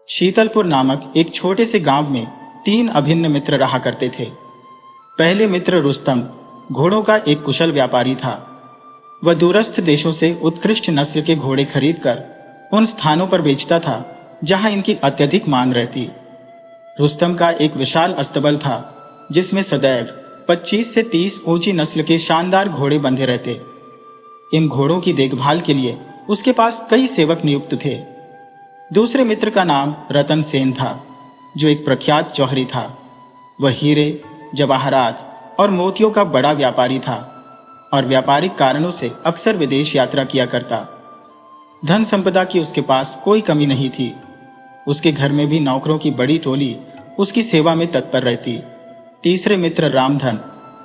शीतलपुर नामक एक छोटे से गांव में 3 अभिन्न मित्र रहा करते थे। पहले मित्र रुस्तम घोड़ों का एक कुशल व्यापारी था। वह दूरस्थ देशों से उत्कृष्ट नस्ल के घोड़े खरीदकर उन स्थानों पर बेचता था जहां इनकी अत्यधिक मांग रहती। रुस्तम का एक विशाल अस्तबल था जिसमें सदैव 25 से 30 ऊंची नस्ल के शानदार घोड़े बंधे रहते। इन घोड़ों की देखभाल के लिए उसके पास कई सेवक नियुक्त थे। दूसरे मित्र का नाम रतन सेन था, जो एक प्रख्यात जौहरी था। वह हीरे, जवाहरात और मोतियों का बड़ा व्यापारी था और व्यापारिक कारणों से अक्सर विदेश यात्रा किया करता। धन संपदा की उसके पास कोई कमी नहीं थी। उसके घर में भी नौकरों की बड़ी टोली उसकी सेवा में तत्पर रहती। तीसरे मित्र रामधन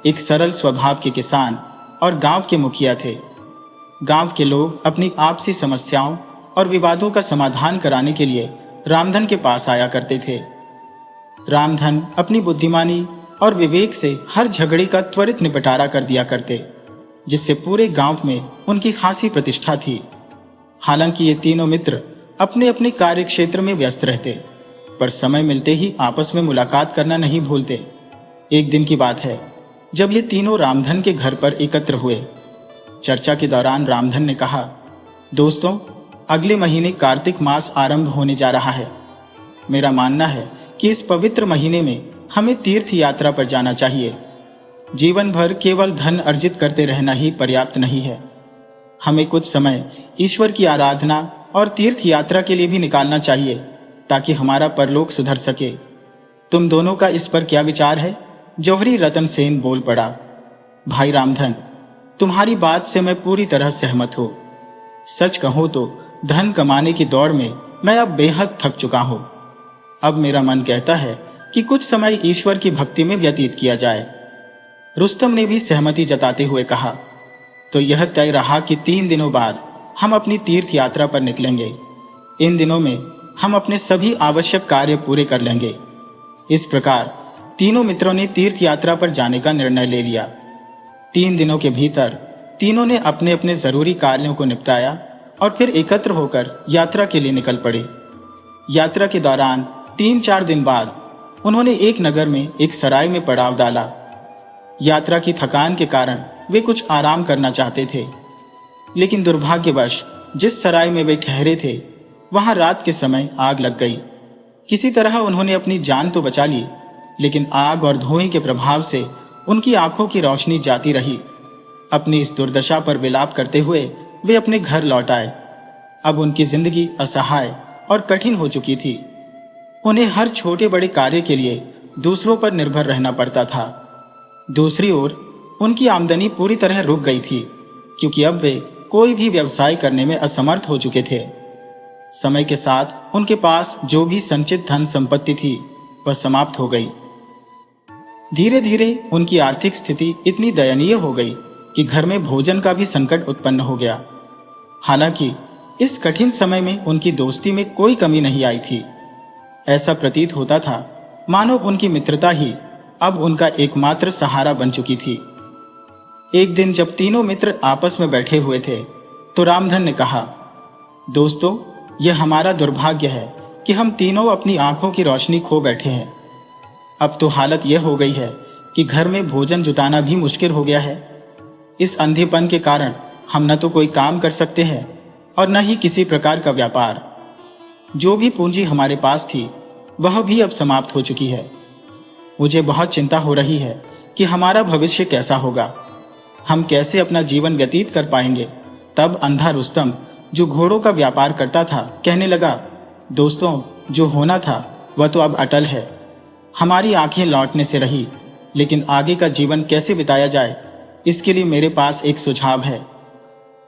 एक सरल स्वभाव के किसान और गांव के मुखिया थे। गांव के लोग अपनी आपसी समस्याओं और विवादों का समाधान कराने के लिए रामधन के पास आया करते थे। रामधन अपनी बुद्धिमानी और विवेक से हर झगड़े का त्वरित निपटारा कर दिया करते, जिससे पूरे गांव में उनकी खासी प्रतिष्ठा थी। हालांकि ये तीनों मित्र अपने अपने कार्य क्षेत्र में व्यस्त रहते, पर समय मिलते ही आपस में मुलाकात करना नहीं भूलते। एक दिन की बात है जब ये तीनों रामधन के घर पर एकत्र हुए। चर्चा के दौरान रामधन ने कहा, दोस्तों, अगले महीने कार्तिक मास आरंभ होने जा रहा है। मेरा मानना है कि इस पवित्र महीने में हमें तीर्थ यात्रा पर जाना चाहिए। जीवन भर केवल धन अर्जित करते रहना ही पर्याप्त नहीं है। हमें कुछ समय ईश्वर की आराधना और तीर्थ यात्रा के लिए भी निकालना चाहिए ताकि हमारा परलोक सुधर सके। तुम दोनों का इस पर क्या विचार है? जौहरी रतन सेन बोल पड़ा। भाई रामधन, तुम्हारी बात से मैं पूरी तरह सहमत हूं। सच कहूं तो धन कमाने की दौड़ में मैं अब बेहद थक चुका हूं। अब मेरा मन कहता है कि कुछ समय ईश्वर की भक्ति में व्यतीत किया जाए। रुस्तम ने भी सहमति जताते हुए कहा, तो यह तय रहा कि 3 दिनों बाद हम अपनी तीर्थ यात्रा पर निकलेंगे। इन दिनों में हम अपने सभी आवश्यक कार्य पूरे कर लेंगे। इस प्रकार तीनों मित्रों ने तीर्थ यात्रा पर जाने का निर्णय ले लिया। 3 दिनों के भीतर तीनों ने अपने अपने जरूरी कार्यों को निपटाया और फिर एकत्र होकर यात्रा के लिए निकल पड़े। यात्रा के दौरान 3-4 दिन बाद उन्होंने एक नगर में एक सराय में पड़ाव डाला। यात्रा की थकान के कारण वे कुछ आराम करना चाहते थे, लेकिन दुर्भाग्यवश जिस सराय में वे ठहरे थे वहां रात के समय आग लग गई। किसी तरह उन्होंने अपनी जान तो बचा ली, लेकिन आग और धुएं के प्रभाव से उनकी आंखों की रोशनी जाती रही। अपनी इस दुर्दशा पर विलाप करते हुए वे अपने घर लौट आए। अब उनकी जिंदगी असहाय और कठिन हो चुकी थी। उन्हें हर छोटे बड़े कार्य के लिए दूसरों पर निर्भर रहना पड़ता था। दूसरी ओर उनकी आमदनी पूरी तरह रुक गई थी, क्योंकि अब वे कोई भी व्यवसाय करने में असमर्थ हो चुके थे। समय के साथ उनके पास जो भी संचित धन संपत्ति थी वह समाप्त हो गई। धीरे धीरे उनकी आर्थिक स्थिति इतनी दयनीय हो गई कि घर में भोजन का भी संकट उत्पन्न हो गया। हालांकि इस कठिन समय में उनकी दोस्ती में कोई कमी नहीं आई थी। ऐसा प्रतीत होता था मानो उनकी मित्रता ही अब उनका एकमात्र सहारा बन चुकी थी। एक दिन जब तीनों मित्र आपस में बैठे हुए थे तो रामधन ने कहा, दोस्तों, यह हमारा दुर्भाग्य है कि हम तीनों अपनी आंखों की रोशनी खो बैठे हैं। अब तो हालत यह हो गई है कि घर में भोजन जुटाना भी मुश्किल हो गया है। इस अंधेपन के कारण हम न तो कोई काम कर सकते हैं और न ही किसी प्रकार का व्यापार। जो भी पूंजी हमारे पास थी वह भी अब समाप्त हो चुकी है। मुझे बहुत चिंता हो रही है कि हमारा भविष्य कैसा होगा, हम कैसे अपना जीवन व्यतीत कर पाएंगे। तब अंधा रुस्तम, जो घोड़ों का व्यापार करता था, कहने लगा, दोस्तों, जो होना था वह तो अब अटल है। हमारी आंखें लौटने से रही, लेकिन आगे का जीवन कैसे बिताया जाए, इसके लिए मेरे पास एक सुझाव है।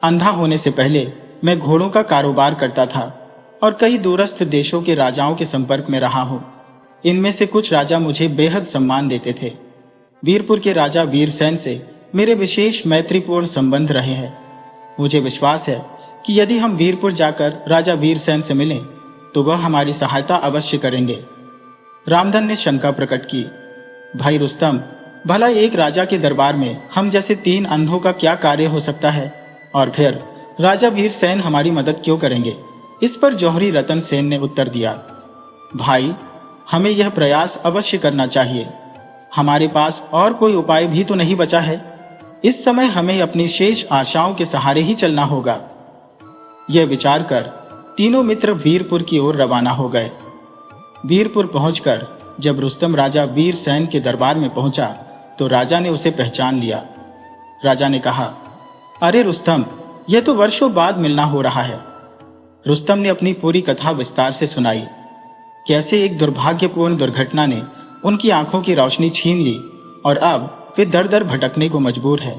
अंधा होने से पहले मैं घोड़ों का कारोबार करता था और कई दूरस्थ देशों के राजाओं के संपर्क में रहा हूं। इनमें से कुछ राजा मुझे बेहद सम्मान देते थे। वीरपुर के राजा वीरसेन से मेरे विशेष मैत्रीपूर्ण संबंध रहे हैं। मुझे विश्वास है कि यदि हम वीरपुर जाकर राजा वीरसेन से मिलें तो वह हमारी सहायता अवश्य करेंगे। रामधन ने शंका प्रकट की, भाई रुस्तम, भला एक राजा के दरबार में हम जैसे 3 अंधों का क्या कार्य हो सकता है, और फिर राजा वीरसेन हमारी मदद क्यों करेंगे? इस पर जौहरी रतन सेन ने उत्तर दिया, भाई, हमें यह प्रयास अवश्य करना चाहिए। हमारे पास और कोई उपाय भी तो नहीं बचा है। इस समय हमें अपनी शेष आशाओं के सहारे ही चलना होगा। यह विचार कर तीनों मित्र वीरपुर की ओर रवाना हो गए। वीरपुर पहुंचकर जब रुस्तम राजा वीरसेन के दरबार में पहुंचा तो राजा ने उसे पहचान लिया। राजा ने कहा, अरे रुस्तम, यह तो वर्षों बाद मिलना हो रहा है। रुस्तम ने अपनी पूरी कथा विस्तार से सुनाई। कैसे एक दुर्भाग्यपूर्ण दुर्घटना ने उनकी आंखों की रोशनी छीन ली और अब वे दर दर भटकने को मजबूर है।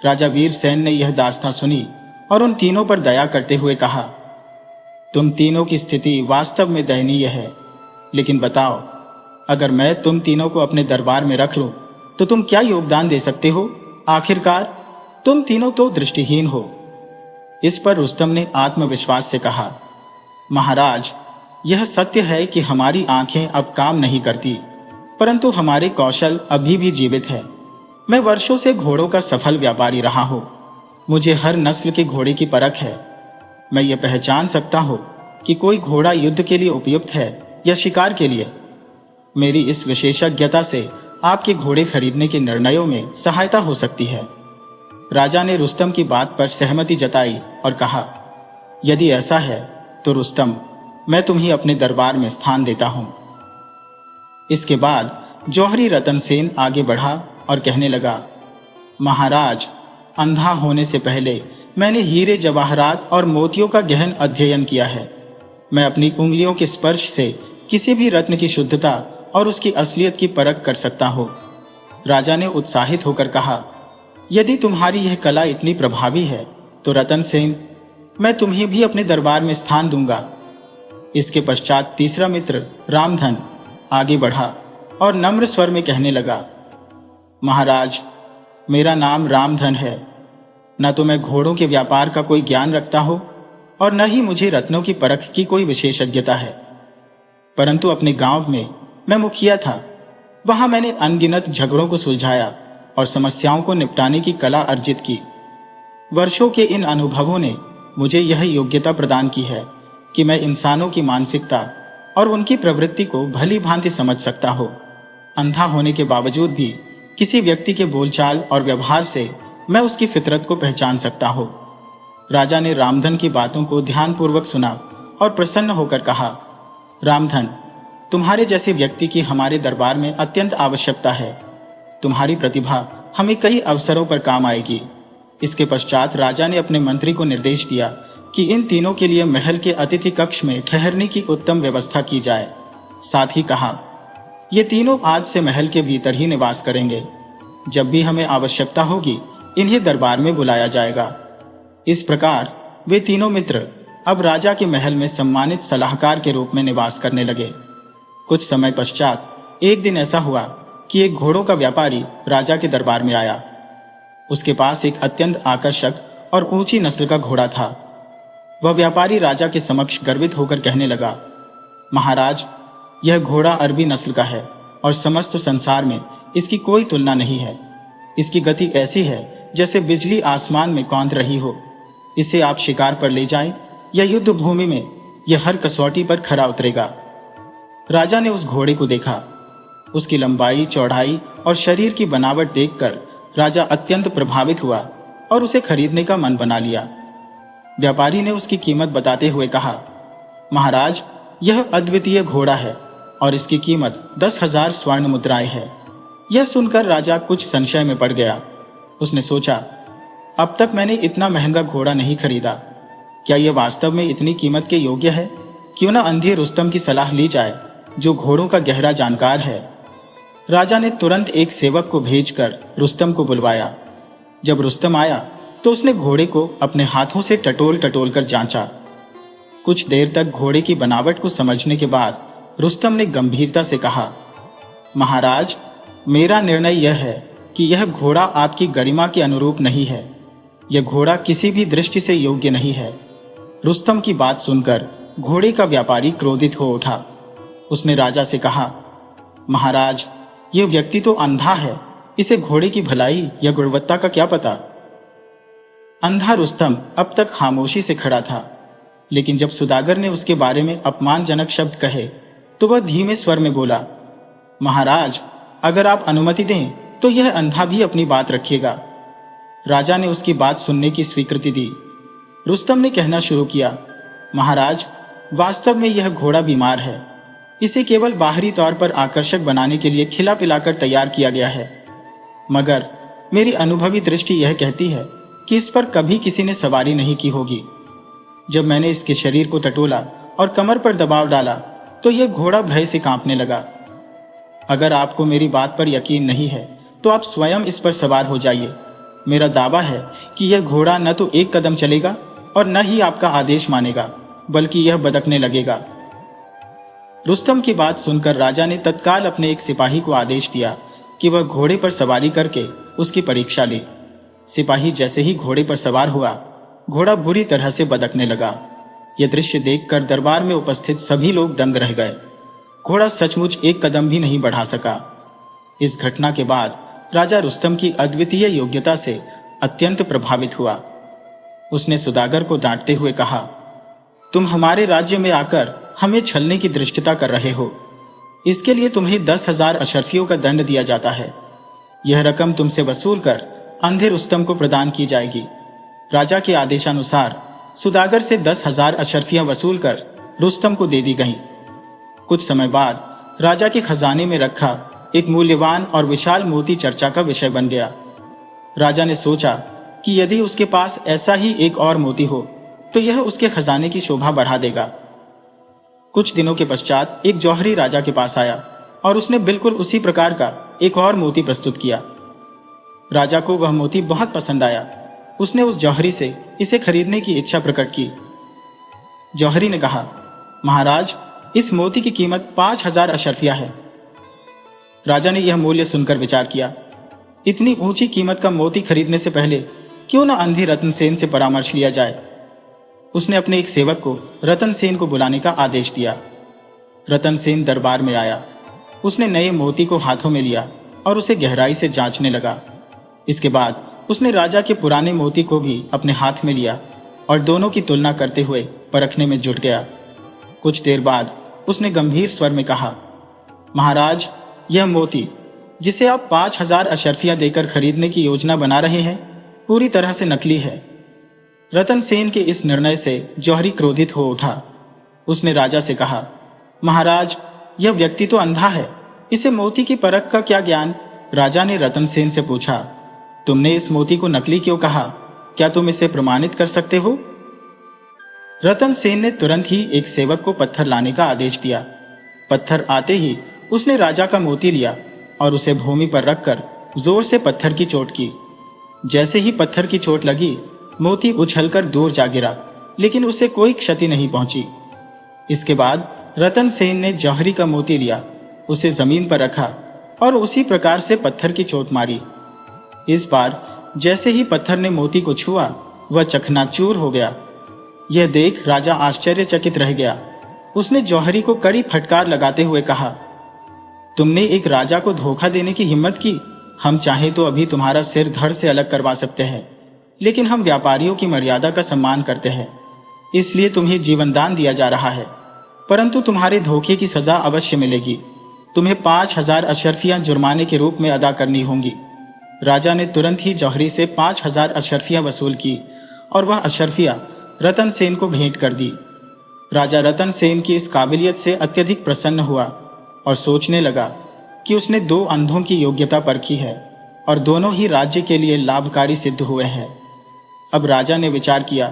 राजा वीरसेन ने यह दास्तां सुनी और उन तीनों पर दया करते हुए कहा, तुम तीनों की स्थिति वास्तव में दयनीय है, लेकिन बताओ, अगर मैं तुम तीनों को अपने दरबार में रख लूं तो तुम क्या योगदान दे सकते हो? आखिरकार तुम तीनों तो दृष्टिहीन हो। इस पर रुस्तम ने आत्मविश्वास से कहा, महाराज, यह सत्य है कि हमारी आंखें अब काम नहीं करती, परंतु हमारे कौशल अभी भी जीवित है। मैं वर्षों से घोड़ों का सफल व्यापारी रहा हूं। मुझे हर नस्ल के घोड़े की परख है। मैं ये पहचान सकता हूं कि कोई घोड़ा युद्ध के लिए उपयुक्त है या शिकार के लिए। मेरी इस विशेषज्ञता से आपके घोड़े खरीदने के निर्णयों में सहायता हो सकती है। राजा ने रुस्तम की बात पर सहमति जताई और कहा, यदि ऐसा है तो रुस्तम, मैं तुम्हें अपने दरबार में स्थान देता हूं। इसके बाद जौहरी रतन सेन आगे बढ़ा और कहने लगा, महाराज, अंधा होने से पहले मैंने हीरे जवाहरात और मोतियों का गहन अध्ययन किया है। मैं अपनी उंगलियों के स्पर्श से किसी भी रत्न की शुद्धता और उसकी असलियत की परख कर सकता हूं। राजा ने उत्साहित होकर कहा, यदि तुम्हारी यह कला इतनी प्रभावी है तो रतन सेन, मैं तुम्हें भी अपने दरबार में स्थान दूंगा। इसके पश्चात तीसरा मित्र रामधन आगे बढ़ा और नम्र स्वर में कहने लगा, महाराज, मेरा नाम रामधन है। न तो मैं घोड़ों के व्यापार का कोई ज्ञान रखता हूं और न ही मुझे रत्नों की परख की कोई विशेषज्ञता है, परंतु अपने गांव में मैं मुखिया था। वहां मैंने अनगिनत झगड़ों को सुलझाया और समस्याओं को निपटाने की कला अर्जित की। वर्षों के इन अनुभवों ने मुझे यह योग्यता प्रदान की है कि मैं इंसानों की मानसिकता और उनकी प्रवृत्ति को भली भांति समझ सकता हूं। अंधा होने के बावजूद भी किसी व्यक्ति के बोलचाल और व्यवहार से मैं उसकी फितरत को पहचान सकता हूं। राजा ने रामधन की बातों को ध्यानपूर्वक सुना और प्रसन्न होकर कहा, रामधन, तुम्हारे जैसे व्यक्ति की हमारे दरबार में अत्यंत आवश्यकता है। तुम्हारी प्रतिभा हमें कई अवसरों पर काम आएगी। इसके पश्चात राजा ने अपने मंत्री को निर्देश दिया कि इन तीनों के लिए महल के अतिथि कक्ष में ठहरने की उत्तम व्यवस्था की जाए। साथ ही कहा, ये तीनों आज से महल के भीतर ही निवास करेंगे। जब भी हमें आवश्यकता होगी इन्हें दरबार में बुलाया जाएगा। इस प्रकार वे तीनों मित्र अब राजा के महल में सम्मानित सलाहकार के रूप में निवास करने लगे। कुछ समय पश्चात एक दिन ऐसा हुआ कि एक घोड़ों का व्यापारी राजा के दरबार में आया। उसके पास एक अत्यंत आकर्षक और ऊंची नस्ल का घोड़ा था। वह व्यापारी राजा के समक्ष गर्वित होकर कहने लगा, महाराज, यह घोड़ा अरबी नस्ल का है और समस्त संसार में इसकी कोई तुलना नहीं है। इसकी गति ऐसी है जैसे बिजली आसमान में कौंध रही हो। इसे आप शिकार पर ले जाएं या युद्ध भूमि में, यह हर कसौटी पर खरा उतरेगा। राजा ने उस घोड़े को देखा। उसकी लंबाई, चौड़ाई और शरीर की बनावट देखकर राजा अत्यंत प्रभावित हुआ और उसे खरीदने का मन बना लिया। व्यापारी ने उसकी कीमत बताते हुए कहा, महाराज, यह अद्वितीय घोड़ा है और इसकी कीमत 10,000 स्वर्ण मुद्राएं है। यह सुनकर राजा कुछ संशय में पड़ गया। उसने सोचा, अब तक मैंने इतना महंगा घोड़ा नहीं खरीदा। क्या यह वास्तव में इतनी कीमत के योग्य है? क्यों न अंधे रुस्तम की सलाह ली जाए, जो घोड़ों का गहरा जानकार है। राजा ने तुरंत एक सेवक को भेजकर रुस्तम को बुलवाया। जब रुस्तम आया तो उसने घोड़े को अपने हाथों से टटोल टटोल कर जांचा। कुछ देर तक घोड़े की बनावट को समझने के बाद रुस्तम ने गंभीरता से कहा, महाराज, मेरा निर्णय यह है कि यह घोड़ा आपकी गरिमा के अनुरूप नहीं है। यह घोड़ा किसी भी दृष्टि से योग्य नहीं है। रुस्तम की बात सुनकर घोड़े का व्यापारी क्रोधित हो उठा। उसने राजा से कहा, महाराज, यह व्यक्ति तो अंधा है। इसे घोड़े की भलाई या गुणवत्ता का क्या पता? अंधा रुस्तम अब तक खामोशी से खड़ा था, लेकिन जब सुदागर ने उसके बारे में अपमानजनक शब्द कहे तो वह धीमे स्वर में बोला, महाराज, अगर आप अनुमति दें तो यह अंधा भी अपनी बात रखिएगा। राजा ने उसकी बात सुनने की स्वीकृति दी। रुस्तम ने कहना शुरू किया, महाराज, वास्तव में यह घोड़ा बीमार है। इसे केवल बाहरी तौर पर आकर्षक बनाने के लिए खिला पिलाकर तैयार किया गया है, मगर मेरी अनुभवी दृष्टि यह कहती है कि इस पर कभी किसी ने सवारी नहीं की होगी। जब मैंने इसके शरीर को टटोला और कमर पर दबाव डाला तो यह घोड़ा भय से कांपने लगा। अगर आपको मेरी बात पर यकीन नहीं है तो आप स्वयं इस पर सवार हो जाइए। मेरा दावा है कि यह घोड़ा न तो एक कदम चलेगा और न ही आपका आदेश मानेगा, बल्कि यह बदकने लगेगा। रुस्तम की बात सुनकर राजा ने तत्काल अपने एक सिपाही को आदेश दिया कि वह घोड़े पर सवारी करके उसकी परीक्षा ले। सिपाही जैसे ही घोड़े पर सवार हुआ, घोड़ा बुरी तरह से बदकने लगा। यह दृश्य देखकर दरबार में उपस्थित सभी लोग दंग रह गए। घोड़ा सचमुच एक कदम भी नहीं बढ़ा सका। इस घटना के बाद राजा रुस्तम की अद्वितीय योग्यता से अत्यंत प्रभावित हुआ। उसने सुदागर को डांटते हुए कहा, तुम हमारे राज्य में आकर हमें छलने की धृष्टता कर रहे हो। इसके लिए तुम्हें 10,000 अशर्फियों का दंड दिया जाता है। यह रकम तुमसे वसूल कर अंधे रुस्तम को प्रदान की जाएगी। राजा के आदेशानुसार सुदागर से 10,000 अशर्फियां वसूल कर रुस्तम को दे दी गईं। कुछ समय बाद राजा के खजाने में रखा एक मूल्यवान और विशाल मोती चर्चा का विषय बन गया। राजा ने सोचा कि यदि उसके पास ऐसा ही एक और मोती हो तो यह उसके खजाने की शोभा बढ़ा देगा। कुछ दिनों के पश्चात एक जौहरी राजा के पास आया और उसने बिल्कुल उसी प्रकार का एक और मोती प्रस्तुत किया। राजा को वह मोती बहुत पसंद आया। उसने उस जौहरी से इसे खरीदने की इच्छा प्रकट की। जौहरी ने कहा, महाराज, इस मोती की कीमत 5,000 अशर्फिया है। राजा ने यह मूल्य सुनकर विचार किया, इतनी ऊंची कीमत का मोती खरीदने से पहले क्यों न अंधी रतनसेन से परामर्श लिया जाए। उसने अपने एक सेवक को रतनसेन को बुलाने का आदेश दिया। रतनसेन दरबार में आया। उसने नए मोती को हाथों में लिया और उसे गहराई से जांचने लगा। इसके बाद उसने राजा के पुराने मोती को भी अपने हाथ में लिया और दोनों की तुलना करते हुए परखने में जुट गया। कुछ देर बाद उसने गंभीर स्वर में कहा, महाराज, यह मोती जिसे आप 5,000 अशर्फियां देकर खरीदने की योजना बना रहे हैं, पूरी तरह से नकली है। रतनसेन के इस निर्णय से जौहरी क्रोधित हो उठा। उसने राजा से कहा, महाराज, यह व्यक्ति तो अंधा है, इसे मोती की परख का क्या ज्ञान। राजा ने रतनसेन से पूछा, तुमने इस मोती को नकली क्यों कहा? क्या तुम इसे प्रमाणित कर सकते हो? रतनसेन ने तुरंत ही एक सेवक को पत्थर लाने का आदेश दिया। पत्थर आते ही उसने राजा का मोती लिया और उसे भूमि पर रखकर जोर से पत्थर की चोट की। जैसे ही पत्थर की चोट लगी, मोती उछलकर दूर जा गिरा, लेकिन उसे कोई क्षति नहीं पहुंची। इसके बाद रतनसेन ने जौहरी का मोती लिया, उसे जमीन पर रखा और उसी प्रकार से पत्थर की चोट मारी। इस बार जैसे ही पत्थर ने मोती को छुआ, वह चकनाचूर हो गया। यह देख राजा आश्चर्यचकित रह गया। उसने जौहरी को कड़ी फटकार लगाते हुए कहा, तुमने एक राजा को धोखा देने की हिम्मत की। हम चाहे तो अभी तुम्हारा सिर धड़ से अलग करवा सकते हैं, लेकिन हम व्यापारियों की मर्यादा का सम्मान करते हैं, इसलिए तुम्हें जीवनदान दिया जा रहा है। परंतु तुम्हारे धोखे की सजा अवश्य मिलेगी। तुम्हें 5,000 अशर्फियां जुर्माने के रूप में अदा करनी होंगी। राजा ने तुरंत ही जौहरी से 5,000 अशर्फियां वसूल की और वह अशर्फियां रतनसेन को भेंट कर दी। राजा रतनसेन की इस काबिलियत से अत्यधिक प्रसन्न हुआ और सोचने लगा कि उसने 2 अंधों की योग्यता परखी है और दोनों ही राज्य के लिए लाभकारी सिद्ध हुए हैं। अब राजा ने विचार किया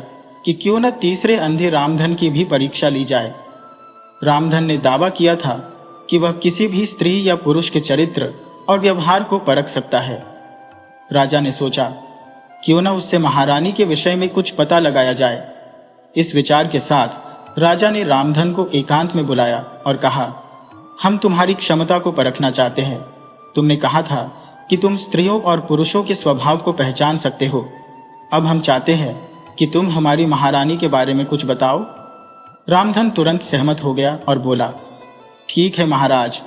कि क्यों न तीसरे अंधे रामधन की भी परीक्षा ली जाए। रामधन ने दावा किया था कि वह किसी भी स्त्री या पुरुष के चरित्र और व्यवहार को परख सकता है। राजा ने सोचा, क्यों न उससे महारानी के विषय में कुछ पता लगाया जाए। इस विचार के साथ राजा ने रामधन को एकांत में बुलाया और कहा, हम तुम्हारी क्षमता को परखना चाहते हैं। तुमने कहा था कि तुम स्त्रियों और पुरुषों के स्वभाव को पहचान सकते हो। अब हम चाहते हैं कि तुम हमारी महारानी के बारे में कुछ बताओ। रामधन तुरंत सहमत हो गया और बोला, ठीक है महाराज,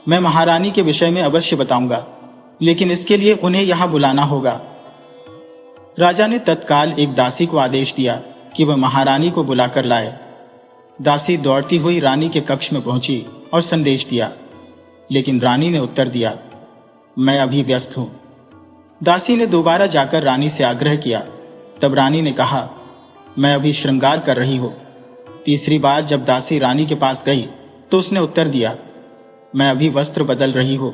मैं महारानी के विषय में अवश्य बताऊंगा, लेकिन इसके लिए उन्हें यहां बुलाना होगा। राजा ने तत्काल एक दासी को आदेश दिया कि वह महारानी को बुलाकर लाए। दासी दौड़ती हुई रानी के कक्ष में पहुंची और संदेश दिया, लेकिन रानी ने उत्तर दिया, मैं अभी व्यस्त हूं। दासी ने दोबारा जाकर रानी से आग्रह किया, तब रानी ने कहा, मैं अभी श्रृंगार कर रही हूं। तीसरी बार जब दासी रानी के पास गई तो उसने उत्तर दिया, मैं अभी वस्त्र बदल रही हूं।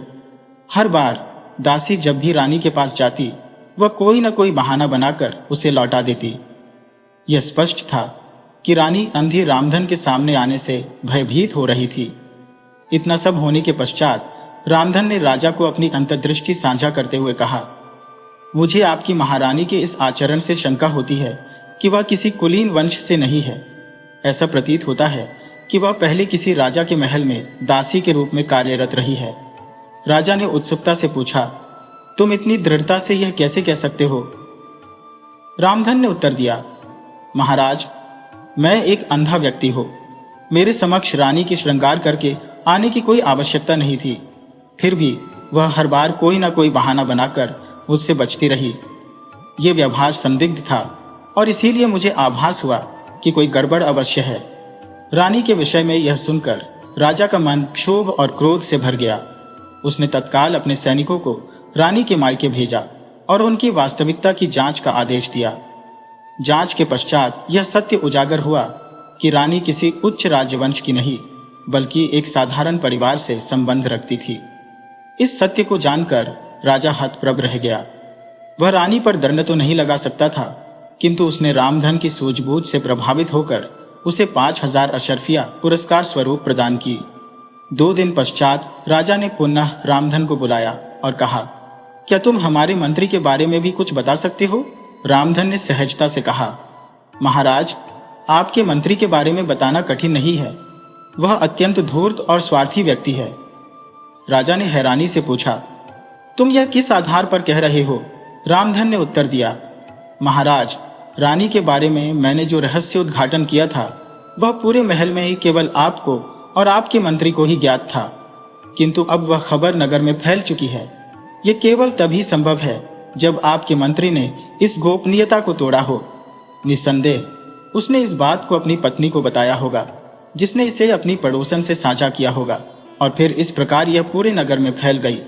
हर बार दासी जब भी रानी के पास जाती, वह कोई न कोई बहाना बनाकर उसे लौटा देती। यह स्पष्ट था कि रानी अंधी रामधन के सामने आने से भयभीत हो रही थी। इतना सब होने के पश्चात रामधन ने राजा को अपनी अंतर्दृष्टि साझा करते हुए कहा, मुझे आपकी महारानी के इस आचरण से शंका होती है कि वह किसी कुलीन वंश से नहीं है। ऐसा प्रतीत होता है कि वह पहले किसी राजा के महल में दासी के रूप में कार्यरत रही है। राजा ने उत्सुकता से पूछा, तुम इतनी दृढ़ता से यह कैसे कह सकते हो? रामधन ने उत्तर दिया, महाराज, मैं एक अंधा व्यक्ति हूं। मेरे समक्ष रानी की श्रृंगार करके आने की कोई आवश्यकता नहीं थी। फिर भी वह हर बार कोई ना कोई बहाना बनाकर मुझसे बचती रही। यह व्यवहार संदिग्ध था और इसीलिए मुझे आभास हुआ कि कोई गड़बड़ अवश्य है। रानी के विषय में यह सुनकर राजा का मन क्षोभ और क्रोध से भर गया। उसने तत्काल अपने सैनिकों को रानी के मायके भेजा और उनकी वास्तविकता की जांच का आदेश दिया। जांच के पश्चात यह सत्य उजागर हुआ कि रानी किसी उच्च राजवंश की नहीं, बल्कि एक साधारण परिवार से संबंध रखती थी। इस सत्य को जानकर राजा हतप्रभ रह गया। वह रानी पर दंड तो नहीं लगा सकता था, किंतु उसने रामधन की सूझबूझ से प्रभावित होकर उसे 5000 अशर्फिया पुरस्कार स्वरूप प्रदान की। 2 दिन पश्चात राजा ने पुनः रामधन को बुलाया और कहा, क्या तुम हमारे मंत्री के बारे में भी कुछ बता सकते हो? रामधन ने सहजता से कहा, महाराज, आपके मंत्री के बारे में बताना कठिन नहीं है। वह अत्यंत धूर्त और स्वार्थी व्यक्ति है। राजा ने हैरानी से पूछा, तुम यह किस आधार पर कह रहे हो? रामधन ने उत्तर दिया, महाराज, रानी के बारे में मैंने जो रहस्य उद्घाटन किया था, वह पूरे महल में ही केवल आपको और आपके मंत्री को ही ज्ञात था, किंतु अब वह खबर नगर में फैल चुकी है। यह केवल तभी संभव है जब आपके मंत्री ने इस गोपनीयता को तोड़ा हो। निस्संदेह उसने इस बात को अपनी पत्नी को बताया होगा, जिसने इसे अपनी पड़ोसन से साझा किया होगा, और फिर इस प्रकार यह पूरे नगर में फैल गई।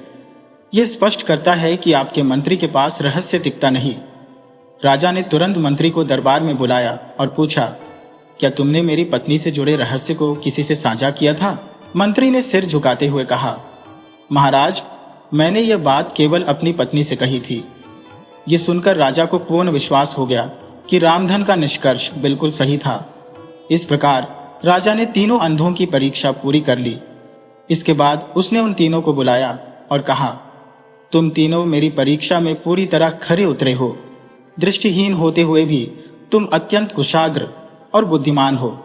यह स्पष्ट करता है कि आपके मंत्री के पास रहस्य टिकता नहीं। राजा ने तुरंत मंत्री को दरबार में बुलाया और पूछा, क्या तुमने मेरी पत्नी से जुड़े रहस्य को किसी से साझा किया था? मंत्री ने सिर झुकाते हुए कहा, महाराज, मैंने यह बात केवल अपनी पत्नी से कही थी। यह सुनकर राजा को पूर्ण विश्वास हो गया कि रामधन का निष्कर्ष बिल्कुल सही था। इस प्रकार राजा ने तीनों अंधों की परीक्षा पूरी कर ली। इसके बाद उसने उन तीनों को बुलाया और कहा, तुम तीनों मेरी परीक्षा में पूरी तरह खरे उतरे हो। दृष्टिहीन होते हुए भी तुम अत्यंत कुशाग्र और बुद्धिमान हो।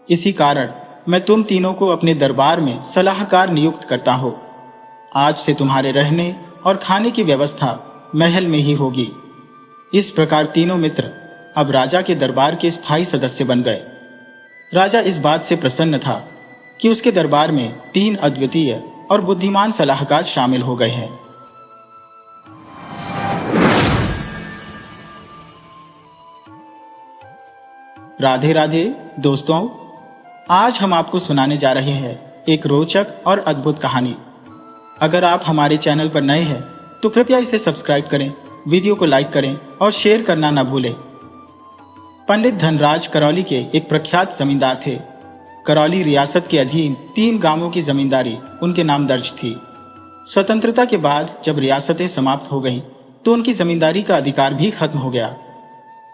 इसी कारण मैं तुम तीनों को अपने दरबार में सलाहकार नियुक्त करता हूं। आज से तुम्हारे रहने और खाने की व्यवस्था महल में ही होगी। इस प्रकार तीनों मित्र अब राजा के दरबार के स्थायी सदस्य बन गए। राजा इस बात से प्रसन्न था कि उसके दरबार में 3 अद्वितीय और बुद्धिमान सलाहकार शामिल हो गए हैं। राधे राधे दोस्तों, आज हम आपको सुनाने जा रहे हैं एक रोचक और अद्भुत कहानी। अगर आप हमारे चैनल पर नए हैं तो कृपया इसे सब्सक्राइब करें, वीडियो को लाइक करें और शेयर करना न भूलें। पंडित धनराज करौली के एक प्रख्यात जमींदार थे। करौली रियासत के अधीन 3 गांवों की जमींदारी उनके नाम दर्ज थी। स्वतंत्रता के बाद जब रियासतें समाप्त हो गईं, तो उनकी जमींदारी का अधिकार भी खत्म हो गया।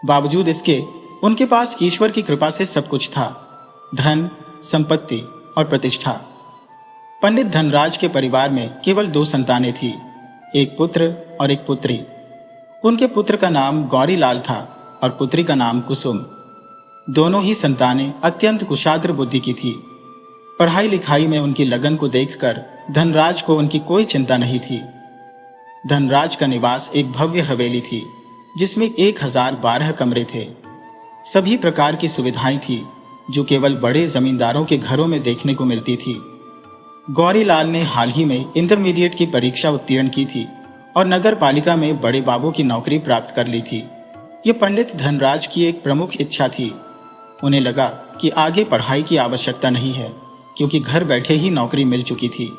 बावजूद इसके उनके पास ईश्वर की कृपा से सब कुछ था, धन, संपत्ति और प्रतिष्ठा। पंडित धनराज के परिवार में केवल 2 संतानें थीं, एक पुत्र और एक पुत्री। उनके पुत्र का नाम गौरीलाल था और पुत्री का नाम कुसुम। दोनों ही संतानें अत्यंत कुशाग्र बुद्धि की थी। पढ़ाई लिखाई में उनकी लगन को देखकर धनराज को उनकी कोई चिंता नहीं थी। धनराज का निवास एक भव्य हवेली थी, जिसमें 1012 कमरे थे। सभी प्रकार की सुविधाएं थी जो केवल बड़े जमींदारों के घरों में देखने को मिलती थी। गौरीलाल ने हाल ही में इंटरमीडिएट की परीक्षा उत्तीर्ण की थी और नगर पालिका में बड़े बाबू की नौकरी प्राप्त कर ली थी। यह पंडित धनराज की एक प्रमुख इच्छा थी। उन्हें लगा कि आगे पढ़ाई की आवश्यकता नहीं है, क्योंकि घर बैठे ही नौकरी मिल चुकी थी।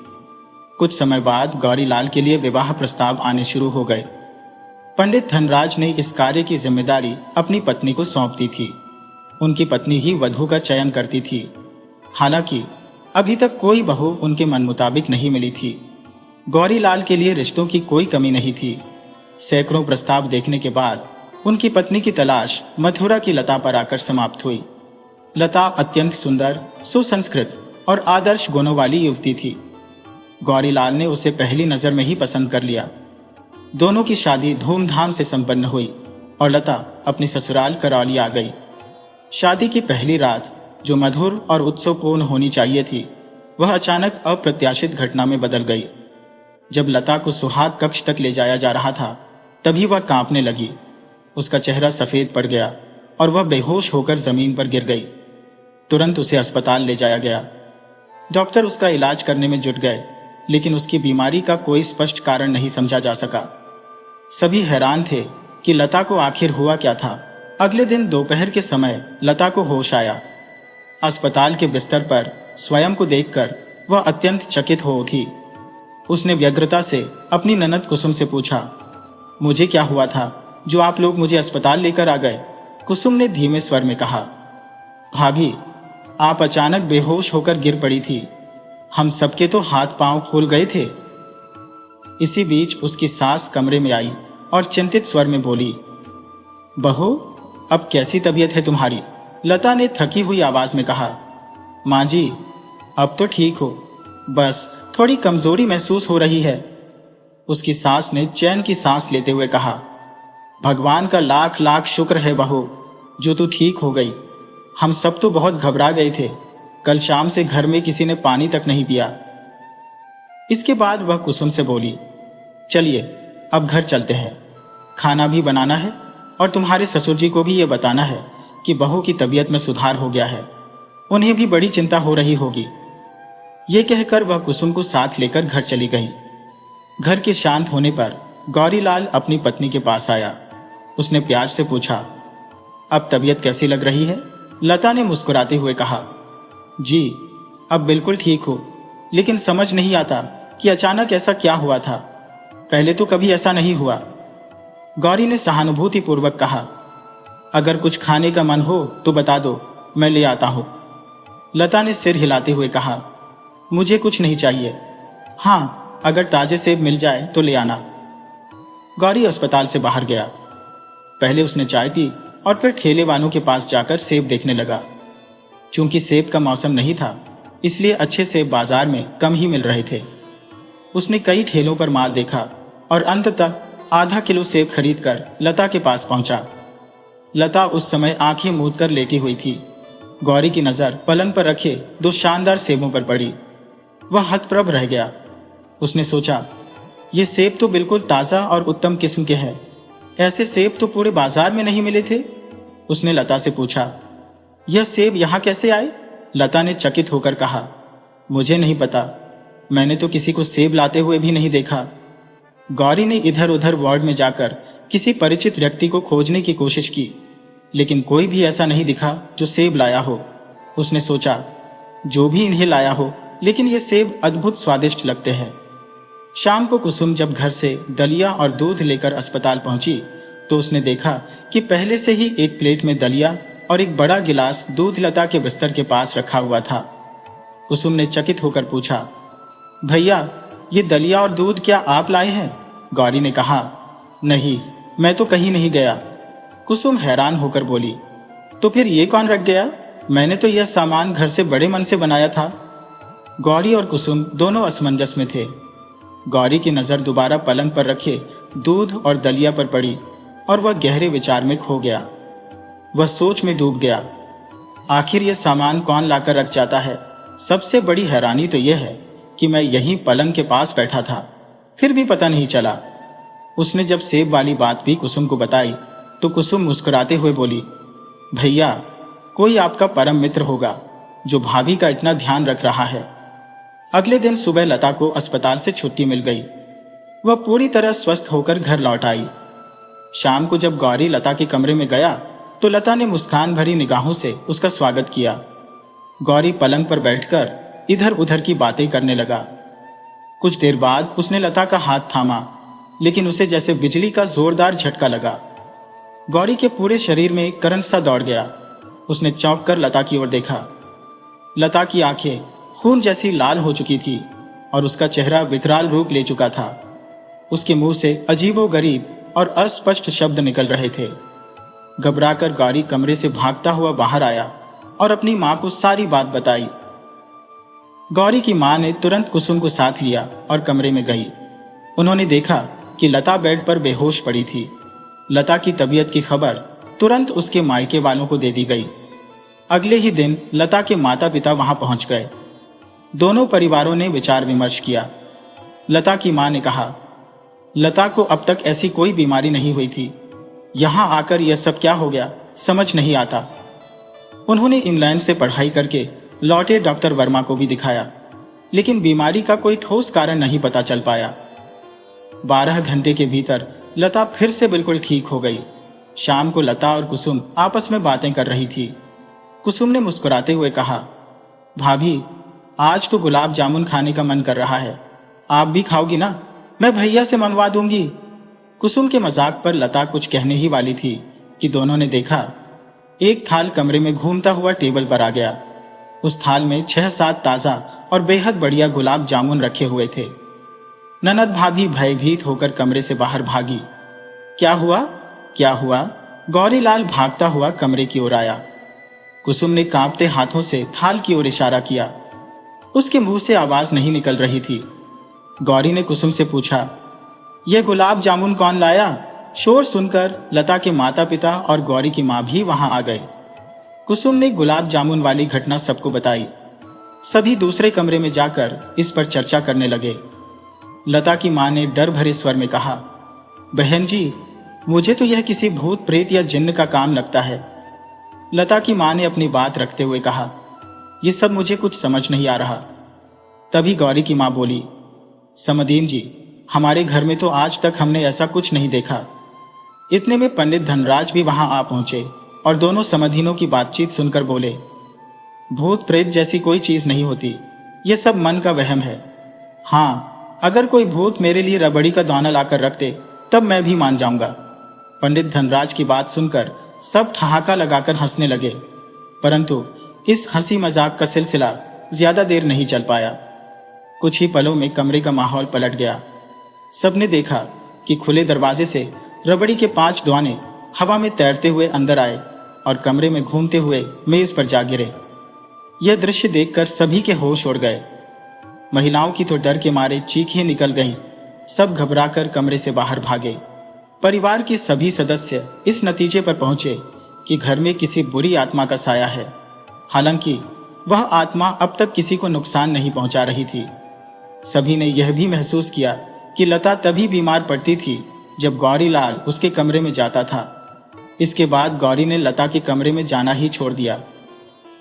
कुछ समय बाद गौरीलाल के लिए विवाह प्रस्ताव आने शुरू हो गए। पंडित धनराज ने इस कार्य की जिम्मेदारी अपनी पत्नी को सौंप दी थी। उनकी पत्नी ही वधू का चयन करती थी। हालांकि अभी तक कोई बहू उनके मन मुताबिक नहीं मिली थी। गौरीलाल के लिए रिश्तों की कोई कमी नहीं थी। सैकड़ों प्रस्ताव देखने के बाद उनकी पत्नी की तलाश मथुरा की लता पर आकर समाप्त हुई। लता अत्यंत सुंदर, सुसंस्कृत और आदर्श गुणों वाली युवती थी। गौरीलाल ने उसे पहली नजर में ही पसंद कर लिया। दोनों की शादी धूमधाम से संपन्न हुई और लता अपनी ससुराल करौली आ गई। शादी की पहली रात, जो मधुर और उत्सवपूर्ण होनी चाहिए थी, वह अचानक अप्रत्याशित घटना में बदल गई। जब लता को सुहाग कक्ष तक ले जाया जा रहा था, तभी वह कांपने लगी। उसका चेहरा सफेद पड़ गया और वह बेहोश होकर जमीन पर गिर गई। तुरंत उसे अस्पताल ले जाया गया। डॉक्टर उसका इलाज करने में जुट गए, लेकिन उसकी बीमारी का कोई स्पष्ट कारण नहीं समझा जा सका। सभी हैरान थे कि लता को आखिर हुआ क्या था। अगले दिन दोपहर के समय लता को होश आया। अस्पताल के बिस्तर पर स्वयं को देखकर वह अत्यंत चकित हो उठी। उसने व्यग्रता से अपनी ननद कुसुम से पूछा, मुझे क्या हुआ था जो आप लोग मुझे अस्पताल लेकर आ गए? कुसुम ने धीमे स्वर में कहा, भाभी, आप अचानक बेहोश होकर गिर पड़ी थी। हम सबके तो हाथ पांव फूल गए थे। इसी बीच उसकी सास कमरे में आई और चिंतित स्वर में बोली, बहू, अब कैसी तबीयत है तुम्हारी? लता ने थकी हुई आवाज में कहा, मां जी, अब तो ठीक हो, बस थोड़ी कमजोरी महसूस हो रही है। उसकी सास ने चैन की सांस लेते हुए कहा, भगवान का लाख लाख शुक्र है बहू, जो तू ठीक हो गई। हम सब तो बहुत घबरा गए थे। कल शाम से घर में किसी ने पानी तक नहीं पिया। इसके बाद वह कुसुम से बोली, चलिए अब घर चलते हैं। खाना भी बनाना है और तुम्हारे ससुर जी को भी ये बताना है कि बहू की तबीयत में सुधार हो गया है। उन्हें भी बड़ी चिंता हो रही होगी। ये कहकर वह कुसुम को साथ लेकर घर चली गई। घर के शांत होने पर गौरीलाल अपनी पत्नी के पास आया। उसने प्यार से पूछा, अब तबीयत कैसी लग रही है? लता ने मुस्कुराते हुए कहा, जी, अब बिल्कुल ठीक हो, लेकिन समझ नहीं आता कि अचानक ऐसा क्या हुआ था। पहले तो कभी ऐसा नहीं हुआ। गौरी ने सहानुभूतिपूर्वक कहा, अगर कुछ खाने का मन हो तो बता दो, मैं ले आता हूं। लता ने सिर हिलाते हुए कहा, मुझे कुछ नहीं चाहिए। हाँ, अगर ताजे सेब मिल जाए तो ले आना। गौरी अस्पताल से बाहर गया। पहले उसने चाय पी और फिर ठेले वालों के पास जाकर सेब देखने लगा। चूंकि सेब का मौसम नहीं था, इसलिए अच्छे सेब बाजार में कम ही मिल रहे थे। उसने कई ठेलों पर माल देखा और अंततः आधा किलो सेब खरीदकर लता के पास पहुंचा। लता उस समय आंखें मूंदकर लेटी हुई थी। गौरी की नजर पलंग पर रखे दो शानदार सेबों पर पड़ी। वह हतप्रभ रह गया। उसने सोचा, ये सेब तो बिल्कुल ताजा और उत्तम किस्म के हैं। ऐसे सेब तो पूरे बाजार में नहीं मिले थे। उसने लता से पूछा, यह सेब यहां कैसे आए? लता ने चकित होकर कहा, मुझे नहीं पता, मैंने तो किसी को सेब लाते हुए भी नहीं देखा। गौरी ने इधर उधर वार्ड में जाकर किसी परिचित व्यक्ति को खोजने की कोशिश की, लेकिन कोई भी ऐसा नहीं दिखा जो सेब लाया हो। उसने सोचा, जो भी इन्हें लाया हो, लेकिन ये सेब अद्भुत स्वादिष्ट लगते हैं। शाम को कुसुम जब घर से दलिया और दूध लेकर अस्पताल पहुंची, तो उसने देखा कि पहले से ही एक प्लेट में दलिया और एक बड़ा गिलास दूध लता के बिस्तर के पास रखा हुआ था। कुसुम ने चकित होकर पूछा, भैया, ये दलिया और दूध क्या आप लाए हैं? गौरी ने कहा, नहीं, मैं तो कहीं नहीं गया। कुसुम हैरान होकर बोली, तो फिर ये कौन रख गया? मैंने तो यह सामान घर से बड़े मन से बनाया था। गौरी और कुसुम दोनों असमंजस में थे। गौरी की नजर दोबारा पलंग पर रखे दूध और दलिया पर पड़ी और वह गहरे विचार में खो गया। वह सोच में डूब गया। आखिर यह सामान कौन लाकर रख जाता है? सबसे बड़ी हैरानी तो यह है कि मैं यहीं पलंग के पास बैठा था, फिर भी पता नहीं चला। उसने जब सेब वाली बात भी कुसुम को बताई, तो कुसुम मुस्कुराते हुए बोली, भैया, कोई आपका परम मित्र होगा जो भाभी का इतना ध्यान रख रहा है। अगले दिन सुबह लता को अस्पताल से छुट्टी मिल गई। वह पूरी तरह स्वस्थ होकर घर लौट आई। शाम को जब गौरी लता के कमरे में गया, तो लता ने मुस्कान भरी निगाहों से उसका स्वागत किया। गौरी पलंग पर बैठकर इधर उधर की बातें करने लगा। कुछ देर बाद उसने लता का हाथ थामा, लेकिन उसे जैसे बिजली का जोरदार झटका लगा। गौरी के पूरे शरीर में करंट सा दौड़ गया। उसने चौंक कर लता की ओर देखा। लता की आंखें खून जैसी लाल हो चुकी थी और उसका चेहरा विकराल रूप ले चुका था। उसके मुंह से अजीबोगरीब और अस्पष्ट शब्द निकल रहे थे। घबराकर गौरी कमरे से भागता हुआ बाहर आया और अपनी मां को सारी बात बताई। गौरी की मां ने तुरंत कुसुम को साथ लिया और कमरे में गई। उन्होंने देखा कि लता बेड पर बेहोश पड़ी थी। लता की तबीयत की खबर तुरंत उसके मायके वालों को दे दी गई। अगले ही दिन लता के माता पिता वहां पहुंच गए। दोनों परिवारों ने विचार विमर्श किया। लता की मां ने कहा, लता को अब तक ऐसी कोई बीमारी नहीं हुई थी, यहां आकर यह सब क्या हो गया, समझ नहीं आता। उन्होंने इंग्लैंड से पढ़ाई करके लौटे डॉक्टर वर्मा को भी दिखाया, लेकिन बीमारी का कोई ठोस कारण नहीं पता चल पाया। 12 घंटे के भीतर लता फिर से बिल्कुल ठीक हो गई। शाम को लता और कुसुम आपस में बातें कर रही थी। कुसुम ने मुस्कुराते हुए कहा, भाभी, आज तो गुलाब जामुन खाने का मन कर रहा है, आप भी खाओगी ना? मैं भैया से मंगवा दूंगी। कुसुम के मजाक पर लता कुछ कहने ही वाली थी कि दोनों ने देखा एक थाल कमरे में घूमता हुआ टेबल पर आ गया। उस थाल में 6-7 ताजा और बेहद बढ़िया गुलाब जामुन रखे हुए थे। ननद भाभी भयभीत होकर कमरे से बाहर भागी। क्या हुआ, क्या हुआ? गौरीलाल भागता हुआ कमरे की ओर आया। कुसुम ने कांपते हाथों से थाल की ओर इशारा किया। उसके मुंह से आवाज नहीं निकल रही थी। गौरी ने कुसुम से पूछा, यह गुलाब जामुन कौन लाया? शोर सुनकर लता के माता पिता और गौरी की मां भी वहां आ गए। कुसुम ने गुलाब जामुन वाली घटना सबको बताई। सभी दूसरे कमरे में जाकर इस पर चर्चा करने लगे। लता की मां ने डर भरे स्वर में कहा, बहन जी, मुझे तो यह किसी भूत प्रेत या जिन्न का काम लगता है। लता की मां ने अपनी बात रखते हुए कहा, यह सब मुझे कुछ समझ नहीं आ रहा। तभी गौरी की मां बोली, समदीन जी, हमारे घर में तो आज तक हमने ऐसा कुछ नहीं देखा। इतने में पंडित धनराज भी वहां आ पहुंचे और दोनों समधीनों की बातचीत सुनकर बोले, भूत प्रेत जैसी कोई चीज नहीं होती, यह सब मन का वहम है। हाँ, अगर कोई भूत मेरे लिए रबड़ी का दाना लाकर रख दे तब मैं भी मान जाऊंगा। पंडित धनराज की बात सुनकर सब ठहाका लगाकर हंसने लगे, परंतु इस हंसी मजाक का सिलसिला ज्यादा देर नहीं चल पाया। कुछ ही पलों में कमरे का माहौल पलट गया। सबने देखा कि खुले दरवाजे से रबड़ी के 5 दाने हवा में तैरते हुए अंदर आए और कमरे में घूमते हुए मेज पर जा गिरे। यह दृश्य देखकर सभी के होश उड़ गए। महिलाओं की तो डर के मारे चीखें निकल गईं। सब घबराकर कमरे से बाहर भागे। परिवार के सभी सदस्य इस नतीजे पर पहुंचे कि घर में किसी बुरी आत्मा का साया है। हालांकि वह आत्मा अब तक किसी को नुकसान नहीं पहुंचा रही थी। सभी ने यह भी महसूस किया कि लता तभी बीमार पड़ती थी जब गौरीलाल उसके कमरे में जाता था। इसके बाद गौरी ने लता के कमरे में जाना ही छोड़ दिया।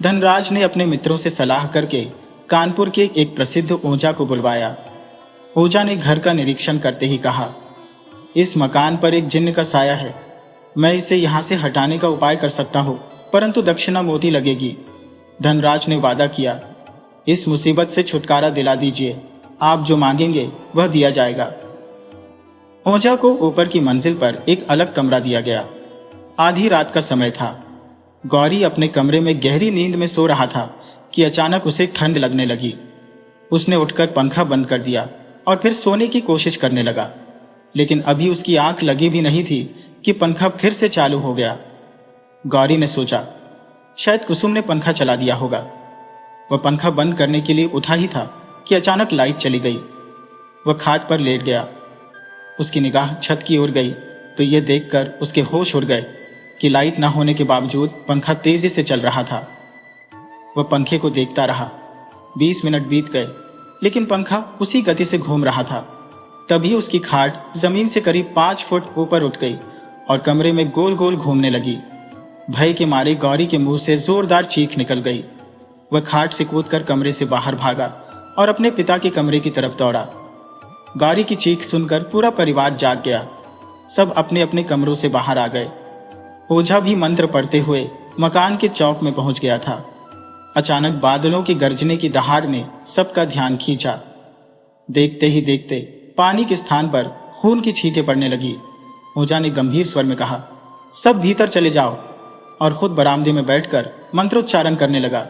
धनराज ने अपने मित्रों से सलाह करके कानपुर के एक प्रसिद्ध ओझा को बुलवाया। ओझा ने घर का निरीक्षण करते ही कहा, इस मकान पर एक जिन्न का साया है। मैं इसे यहां से हटाने का उपाय कर सकता हूं, परंतु दक्षिणा मोटी लगेगी। धनराज ने वादा किया, इस मुसीबत से छुटकारा दिला दीजिए, आप जो मांगेंगे वह दिया जाएगा। ओझा को ऊपर की मंजिल पर एक अलग कमरा दिया गया। आधी रात का समय था। गौरी अपने कमरे में गहरी नींद में सो रहा था कि अचानक उसे ठंड लगने लगी। उसने उठकर पंखा बंद कर दिया और फिर सोने की कोशिश करने लगा, लेकिन अभी उसकी आंख लगी भी नहीं थी कि पंखा फिर से चालू हो गया। गौरी ने सोचा, शायद कुसुम ने पंखा चला दिया होगा। वह पंखा बंद करने के लिए उठा ही था कि अचानक लाइट चली गई। वह खाट पर लेट गया। उसकी निगाह छत की ओर गई तो यह देखकर उसके होश उड़ गए कि लाइट न होने के बावजूद पंखा तेजी से चल रहा था। वह पंखे को देखता रहा। 20 मिनट बीत गए, लेकिन पंखा उसी गति से घूम रहा था। तभी उसकी खाट जमीन से करीब 5 फुट ऊपर उठ गई और कमरे में गोल गोल घूमने लगी। भय के मारे गौरी के मुंह से जोरदार चीख निकल गई। वह खाट से कूदकर कमरे से बाहर भागा और अपने पिता के कमरे की तरफ दौड़ा। गौरी की चीख सुनकर पूरा परिवार जाग गया। सब अपने अपने कमरों से बाहर आ गए। ओझा भी मंत्र पढ़ते हुए मकान के चौक में पहुंच गया था। अचानक बादलों की गरजने की दहाड़ ने सबका ध्यान खींचा। देखते ही देखते पानी के स्थान पर खून की छींटें पड़ने लगी। ओझा ने गंभीर स्वर में कहा, सब भीतर चले जाओ, और खुद बरामदे में बैठकर मंत्रोच्चारण करने लगा।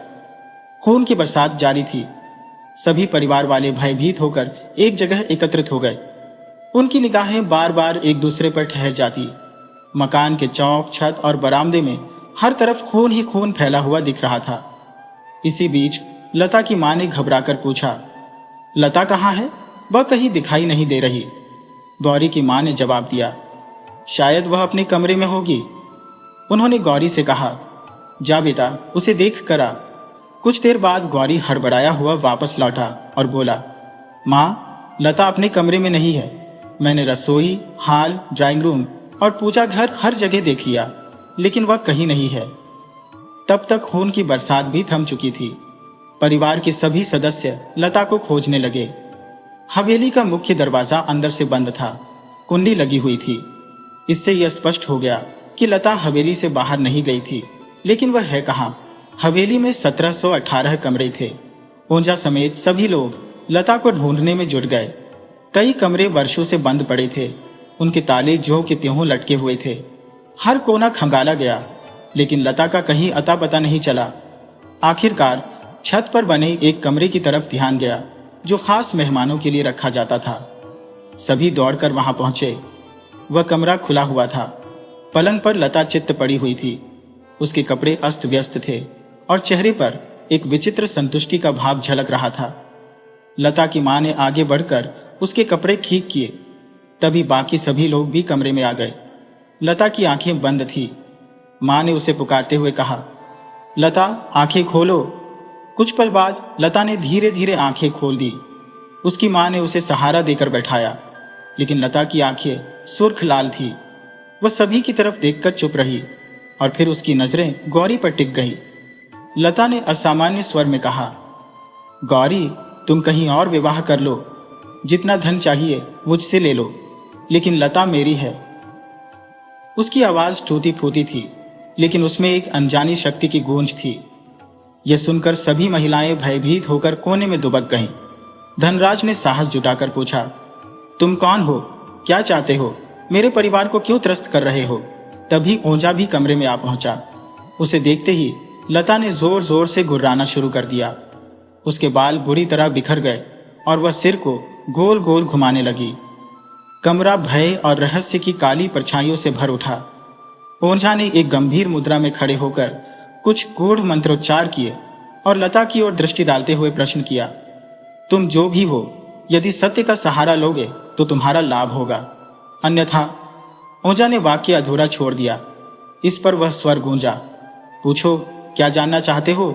खून की बरसात जारी थी। सभी परिवार वाले भयभीत होकर एक जगह एकत्रित हो गए। उनकी निगाहें बार बार एक दूसरे पर ठहर जाती। मकान के चौक, छत और बरामदे में हर तरफ खून ही खून फैला हुआ दिख रहा था। इसी बीच लता की मां ने घबराकर पूछा, लता कहाँ है? वह कहीं दिखाई नहीं दे रही। गौरी की मां ने जवाब दिया, शायद वह अपने कमरे में होगी। उन्होंने गौरी से कहा, जा बेटा, उसे देख कर आ। कुछ देर बाद गौरी हड़बड़ाया हुआ वापस लौटा और बोला, मां, लता अपने कमरे में नहीं है। मैंने रसोई, हॉल, ड्राइंग रूम और पूजा घर हर जगह देख लिया, लेकिन वह कहीं नहीं है। तब तक खून की बरसात भी थम चुकी थी। परिवार के सभी सदस्य लता को खोजने लगे। हवेली का मुख्य दरवाजा अंदर से बंद था, कुंडी लगी हुई थी। इससे यह स्पष्ट हो गया कि लता हवेली से बाहर नहीं गई थी, लेकिन वह है कहाँ? हवेली में 1718 कमरे थे। ओझा समेत सभी लोग लता को ढूंढने में जुट गए। कई कमरे वर्षों से बंद पड़े थे, उनके ताले ज्यों के त्यों लटके हुए थे। हर कोना खंगाला गया, लेकिन लता का कहीं अता पता नहीं चला। आखिरकार छत पर बने एक कमरे की तरफ ध्यान गया, जो खास मेहमानों के लिए रखा जाता था। सभी दौड़कर वहां पहुंचे। वह कमरा खुला हुआ था। पलंग पर लता चित्त पड़ी हुई थी। उसके कपड़े अस्त व्यस्त थे और चेहरे पर एक विचित्र संतुष्टि का भाव झलक रहा था। लता की मां ने आगे बढ़कर उसके कपड़े ठीक किए। तभी बाकी सभी लोग भी कमरे में आ गए। लता की आंखें बंद थी। मां ने उसे पुकारते हुए कहा, लता, आंखें खोलो। कुछ पल बाद लता ने धीरे धीरे आंखें खोल दी। उसकी मां ने उसे सहारा देकर बैठाया, लेकिन लता की आंखें सुर्ख लाल थी। वह सभी की तरफ देखकर चुप रही और फिर उसकी नजरें गौरी पर टिक गई। लता ने असामान्य स्वर में कहा, गौरी, तुम कहीं और विवाह कर लो। जितना धन चाहिए मुझसे ले लो, लेकिन लता मेरी है। उसकी आवाज टूटी फूटी थी, लेकिन उसमें एक अनजानी शक्ति की गूंज थी। यह सुनकर सभी महिलाएं भयभीत होकर कोने में दुबक गईं। धनराज ने साहस जुटाकर पूछा, तुम कौन हो? क्या चाहते हो? मेरे परिवार को क्यों त्रस्त कर रहे हो? तभी ओझा भी कमरे में आ पहुंचा। उसे देखते ही लता ने जोर जोर से गुर्राना शुरू कर दिया। उसके बाल बुरी तरह बिखर गए और वह सिर को गोल गोल घुमाने लगी। कमरा भय और रहस्य की काली परछाइयों से भर उठा। ओझा ने एक गंभीर मुद्रा में खड़े होकर कुछ गूढ़ मंत्रोच्चार किए और लता की ओर दृष्टि डालते हुए प्रश्न किया, तुम जो भी हो, यदि सत्य का सहारा लोगे तो तुम्हारा लाभ होगा, अन्यथा। ओझा ने वाक्य अधूरा छोड़ दिया। इस पर वह स्वर गूंजा, पूछो, क्या जानना चाहते हो?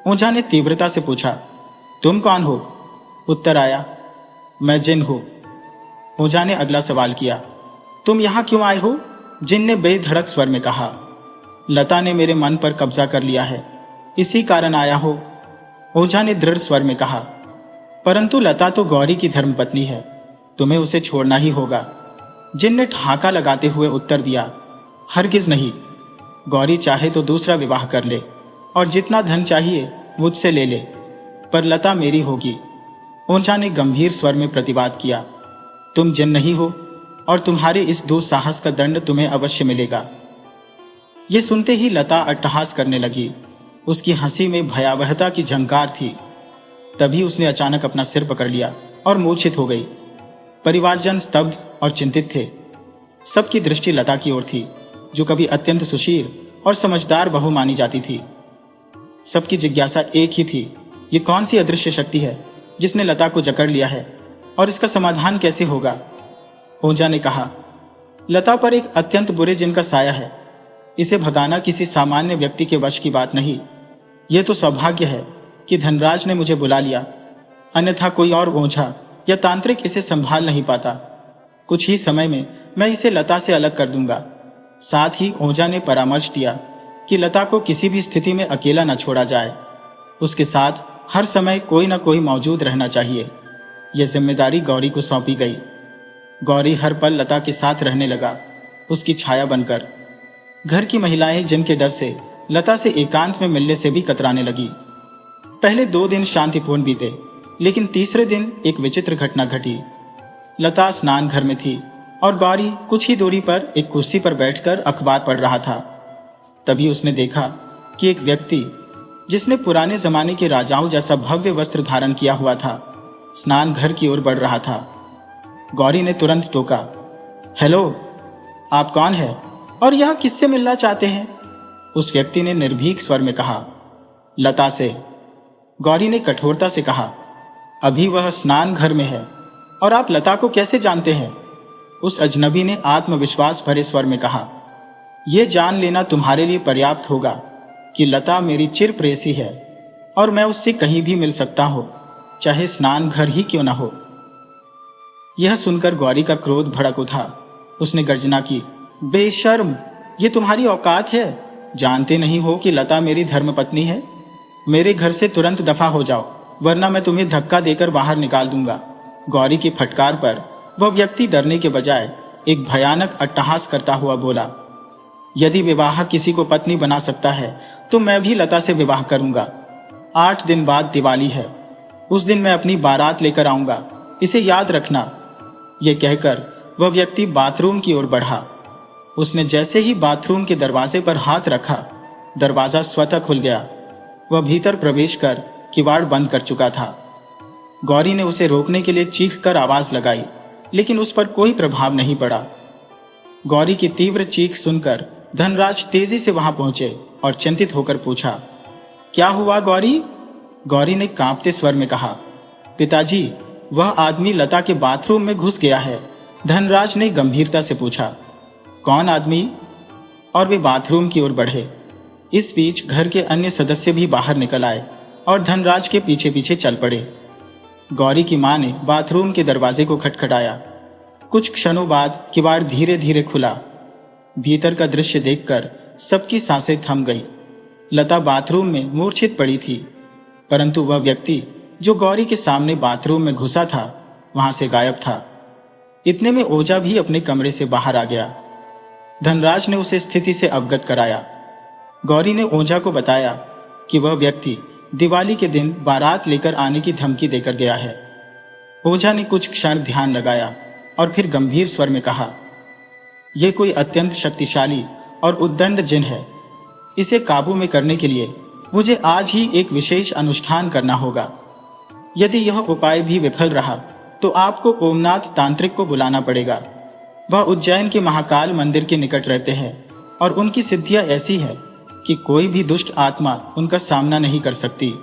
ओझा ने तीव्रता से पूछा, तुम कौन हो? उत्तर आया, मैं जिन हूं। ओझा ने अगला सवाल किया, तुम यहां क्यों आए हो? जिन ने बेधड़क स्वर में कहा, लता ने मेरे मन पर कब्जा कर लिया है, इसी कारण आया हो। ओझा ने दृढ़ स्वर में कहा, परंतु लता तो गौरी की धर्मपत्नी है, तुम्हें उसे छोड़ना ही होगा। जिन ने ठहाका लगाते हुए उत्तर दिया, हरगिज नहीं। गौरी चाहे तो दूसरा विवाह कर ले और जितना धन चाहिए मुझसे ले ले, पर लता मेरी होगी। ओझा ने गंभीर स्वर में प्रतिवाद किया, तुम जिन नहीं हो और तुम्हारे इस दुस्साहस का दंड तुम्हें अवश्य मिलेगा। ये सुनते ही लता अट्टहास करने लगी। उसकी हंसी में भयावहता की झंकार थी। तभी उसने अचानक अपना सिर पकड़ लिया और मूर्छित हो गई। परिवारजन स्तब्ध और चिंतित थे। सबकी दृष्टि लता की ओर थी, जो कभी अत्यंत सुशील और समझदार बहू मानी जाती थी। सबकी जिज्ञासा एक ही थी, ये कौन सी अदृश्य शक्ति है जिसने लता को जकड़ लिया है और इसका समाधान कैसे होगा? ओझा ने कहा, लता पर एक अत्यंत बुरे जिन का साया है। इसे भगाना किसी सामान्य व्यक्ति के वश की बात नहीं। यह तो सौभाग्य है कि धनराज ने मुझे बुला लिया, अन्यथा कोई और ओझा या तांत्रिक इसे संभाल नहीं पाता। कुछ ही समय में मैं इसे लता से अलग कर दूंगा। साथ ही ओझा ने परामर्श दिया कि लता को किसी भी स्थिति में अकेला न छोड़ा जाए। उसके साथ हर समय कोई न कोई मौजूद रहना चाहिए। यह जिम्मेदारी गौरी को सौंपी गई। गौरी हर पल लता के साथ रहने लगा, उसकी छाया बनकर। घर की महिलाएं जिनके डर से लता से एकांत में मिलने से भी कतराने लगी। पहले 2 दिन शांतिपूर्ण बीते, लेकिन तीसरे दिन एक विचित्र घटना घटी। लता स्नान घर में थी और गौरी कुछ ही दूरी पर एक कुर्सी पर बैठकर अखबार पढ़ रहा था। तभी उसने देखा कि एक व्यक्ति, जिसने पुराने जमाने के राजाओं जैसा भव्य वस्त्र धारण किया हुआ था, स्नान घर की ओर बढ़ रहा था। गौरी ने तुरंत टोका, हेलो, आप कौन है और यहाँ किससे मिलना चाहते हैं? उस व्यक्ति ने निर्भीक स्वर में कहा, लता से। गौरी ने कठोरता से कहा, अभी वह स्नान घर में है और आप लता को कैसे जानते हैं? उस अजनबी ने आत्मविश्वास भरे स्वर में कहा, यह जान लेना तुम्हारे लिए पर्याप्त होगा कि लता मेरी चिर प्रेयसी है और मैं उससे कहीं भी मिल सकता हूं, चाहे स्नान घर ही क्यों न हो। यह सुनकर गौरी का क्रोध भड़क उठा। उसने गर्जना की, बेशर्म, ये तुम्हारी औकात है? जानते नहीं हो कि लता मेरी धर्मपत्नी है? मेरे घर से तुरंत दफा हो जाओ, वरना मैं तुम्हें धक्का देकर बाहर निकाल दूंगा। गौरी की फटकार पर वह व्यक्ति डरने के बजाय एक भयानक अट्टहास करता हुआ बोला, यदि विवाह किसी को पत्नी बना सकता है तो मैं भी लता से विवाह करूंगा। 8 दिन बाद दिवाली है, उस दिन मैं अपनी बारात लेकर आऊंगा, इसे याद रखना। यह कहकर वह व्यक्ति बाथरूम की ओर बढ़ा। उसने जैसे ही बाथरूम के दरवाजे पर हाथ रखा, दरवाजा स्वतः खुल गया। वह भीतर प्रवेश कर किवाड़ बंद कर चुका था। गौरी ने उसे रोकने के लिए चीख कर आवाज लगाई, लेकिन उस पर कोई प्रभाव नहीं पड़ा। गौरी की तीव्र चीख सुनकर धनराज तेजी से वहां पहुंचे और चिंतित होकर पूछा, क्या हुआ गौरी? गौरी ने कांपते स्वर में कहा, पिताजी, वह आदमी लता के बाथरूम में घुस गया है। धनराज ने गंभीरता से पूछा, कौन आदमी? और वे बाथरूम की ओर बढ़े। इस बीच घर के अन्य सदस्य भी बाहर निकल आए और धनराज के पीछे पीछे चल पड़े। गौरी की मां ने बाथरूम के दरवाजे को खटखटाया। कुछ क्षणों बाद किवाड़ धीरे धीरे खुला। भीतर का दृश्य देखकर सबकी सांसें थम गई। लता बाथरूम में मूर्छित पड़ी थी, परंतु वह व्यक्ति जो गौरी के सामने बाथरूम में घुसा था, वहां से गायब था। इतने में ओझा भी अपने कमरे से बाहर आ गया। धनराज ने उसे स्थिति से अवगत कराया। गौरी ने ओझा को बताया कि वह व्यक्ति दिवाली के दिन बारात लेकर आने की धमकी देकर गया है। ओझा ने कुछ क्षण ध्यान लगाया और फिर गंभीर स्वर में कहा, यह कोई अत्यंत शक्तिशाली और उद्दंड जिन है। इसे काबू में करने के लिए मुझे आज ही एक विशेष अनुष्ठान करना होगा। यदि यह उपाय भी विफल रहा तो आपको ओमनाथ तांत्रिक को बुलाना पड़ेगा। वह उज्जैन के महाकाल मंदिर के निकट रहते हैं और उनकी सिद्धियां ऐसी है कि कोई भी दुष्ट आत्मा उनका सामना नहीं कर सकती।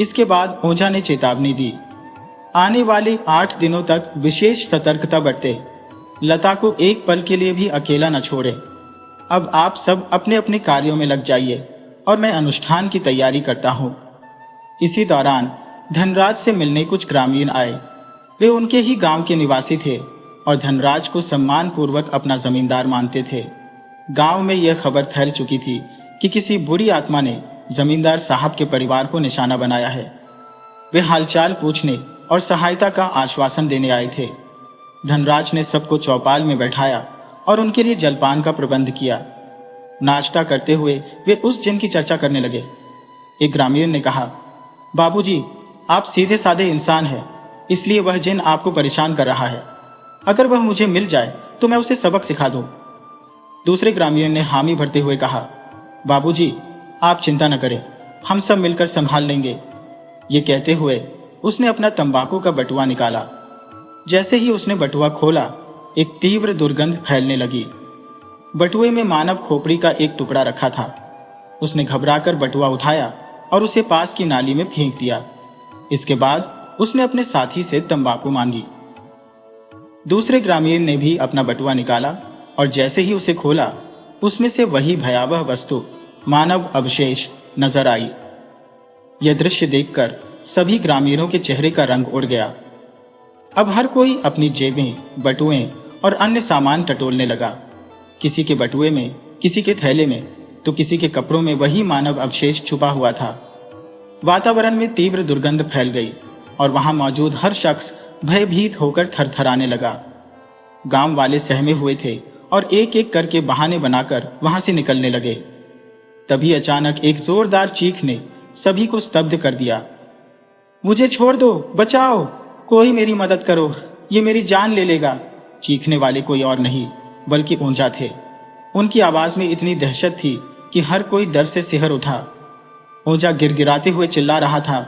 इसके बाद ओझा ने चेतावनी दी, आने वाले 8 दिनों तक विशेष सतर्कता बरते, लता को एक पल के लिए भी अकेला न छोड़े। अब आप सब अपने अपने कार्यों में लग जाइए और मैं अनुष्ठान की तैयारी करता हूं। इसी दौरान धनराज से मिलने कुछ ग्रामीण आए। वे उनके ही गांव के निवासी थे और धनराज को सम्मान पूर्वक अपना जमींदार मानते थे। गांव में यह खबर फैल चुकी थी कि किसी बुरी आत्मा ने जमींदार साहब के परिवार को निशाना बनाया है। वे हालचाल पूछने और सहायता का आश्वासन देने आए थे। धनराज ने सबको चौपाल में बैठाया और उनके लिए जलपान का प्रबंध किया। नाश्ता करते हुए वे उस जिन की चर्चा करने लगे। एक ग्रामीण ने कहा, बाबूजी, आप सीधे साधे इंसान हैं, इसलिए वह जिन आपको परेशान कर रहा है। अगर वह मुझे मिल जाए तो मैं उसे सबक सिखा दूं। दूसरे ग्रामीण ने हामी भरते हुए कहा, बाबूजी, आप चिंता न करें, हम सब मिलकर संभाल लेंगे। ये कहते हुए उसने अपना तंबाकू का बटुआ निकाला। जैसे ही उसने बटुआ खोला, एक तीव्र दुर्गंध फैलने लगी। बटुए में मानव खोपड़ी का एक टुकड़ा रखा था। उसने घबराकर बटुआ उठाया और उसे पास की नाली में फेंक दिया। इसके बाद उसने अपने साथी से तंबाकू मांगी। दूसरे ग्रामीण ने भी अपना बटुआ निकाला और जैसे ही उसे खोला, उसमें से वही भयावह वस्तु, मानव अवशेष, नजर आई। यह दृश्य देखकर सभी ग्रामीणों के चेहरे का रंग उड़ गया। अब हर कोई अपनी जेबें, बटुएं और अन्य सामान टटोलने लगा। किसी के बटुए में, किसी के थैले में, तो किसी के कपड़ों में वही मानव अवशेष छुपा हुआ था। वातावरण में तीव्र दुर्गंध फैल गई और वहां मौजूद हर शख्स भयभीत होकर थरथराने लगा। गांव वाले सहमे हुए थे और एक एक करके बहाने बनाकर वहां से निकलने लगे। तभी अचानक एक जोरदार चीख ने सभी को स्तब्ध कर दिया। मुझे छोड़ दो, बचाओ, कोई मेरी मदद करो, ये मेरी जान ले लेगा। चीखने वाले कोई और नहीं बल्कि ओंझा थे। उनकी आवाज में इतनी दहशत थी कि हर कोई डर से सिहर उठा। ओंझा गिड़गिड़ाते हुए चिल्ला रहा था,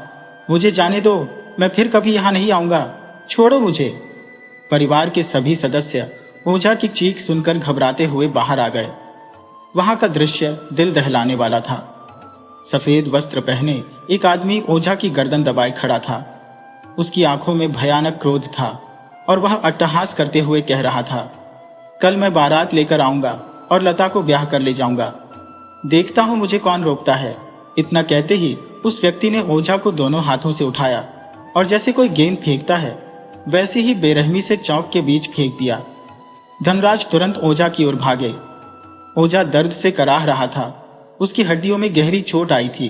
मुझे जाने दो, मैं फिर कभी यहां नहीं आऊंगा, छोड़ो मुझे। परिवार के सभी सदस्य ओंझा की चीख सुनकर घबराते हुए बाहर आ गए। वहां का दृश्य दिल दहलाने वाला था। सफेद वस्त्र पहने एक आदमी ओंझा की गर्दन दबाए खड़ा था। उसकी आंखों में भयानक क्रोध था और वह अट्टहास करते हुए कह रहा था, कल मैं बारात लेकर आऊंगा और लता को ब्याह कर ले जाऊंगा। देखता हूं मुझे कौन रोकता है। इतना कहते ही उस व्यक्ति ने ओंझा को दोनों हाथों से उठाया और जैसे कोई गेंद फेंकता है वैसे ही बेरहमी से चौक के बीच फेंक दिया। धनराज तुरंत ओंझा की ओर भागे। ओंझा दर्द से कराह रहा था, उसकी हड्डियों में गहरी चोट आई थी।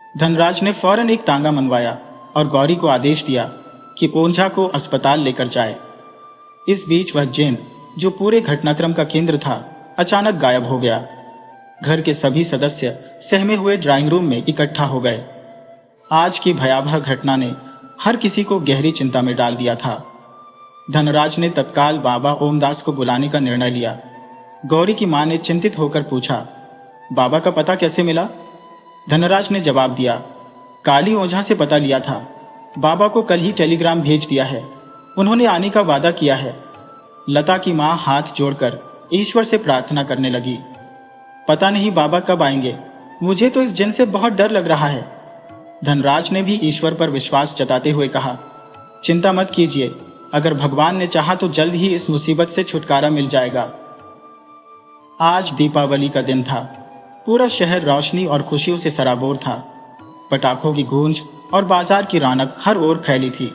धनराज ने फौरन एक तांगा मंगवाया और गौरी को आदेश दिया कि ओंझा को अस्पताल लेकर जाए। इस बीच वह जिन, जो पूरे घटनाक्रम का केंद्र था, अचानक गायब हो गया। घर के सभी सदस्य सहमे हुए ड्राइंग रूम में इकट्ठा हो गए। आज की भयावह घटना ने हर किसी को गहरी चिंता में डाल दिया था। धनराज ने तत्काल बाबा ओमदास को बुलाने का निर्णय लिया। गौरी की मां ने चिंतित होकर पूछा, बाबा का पता कैसे मिला? धनराज ने जवाब दिया, काली ओझा से पता लिया था। बाबा को कल ही टेलीग्राम भेज दिया है, उन्होंने आने का वादा किया है। लता की मां हाथ जोड़कर ईश्वर से प्रार्थना करने लगी, पता नहीं बाबा कब आएंगे, मुझे तो इस जिन से बहुत डर लग रहा है। धनराज ने भी ईश्वर पर विश्वास जताते हुए कहा, चिंता मत कीजिए, अगर भगवान ने चाहा तो जल्द ही इस मुसीबत से छुटकारा मिल जाएगा। आज दीपावली का दिन था। पूरा शहर रोशनी और खुशियों से सराबोर था। पटाखों की गूंज और बाजार की रौनक हर ओर फैली थी।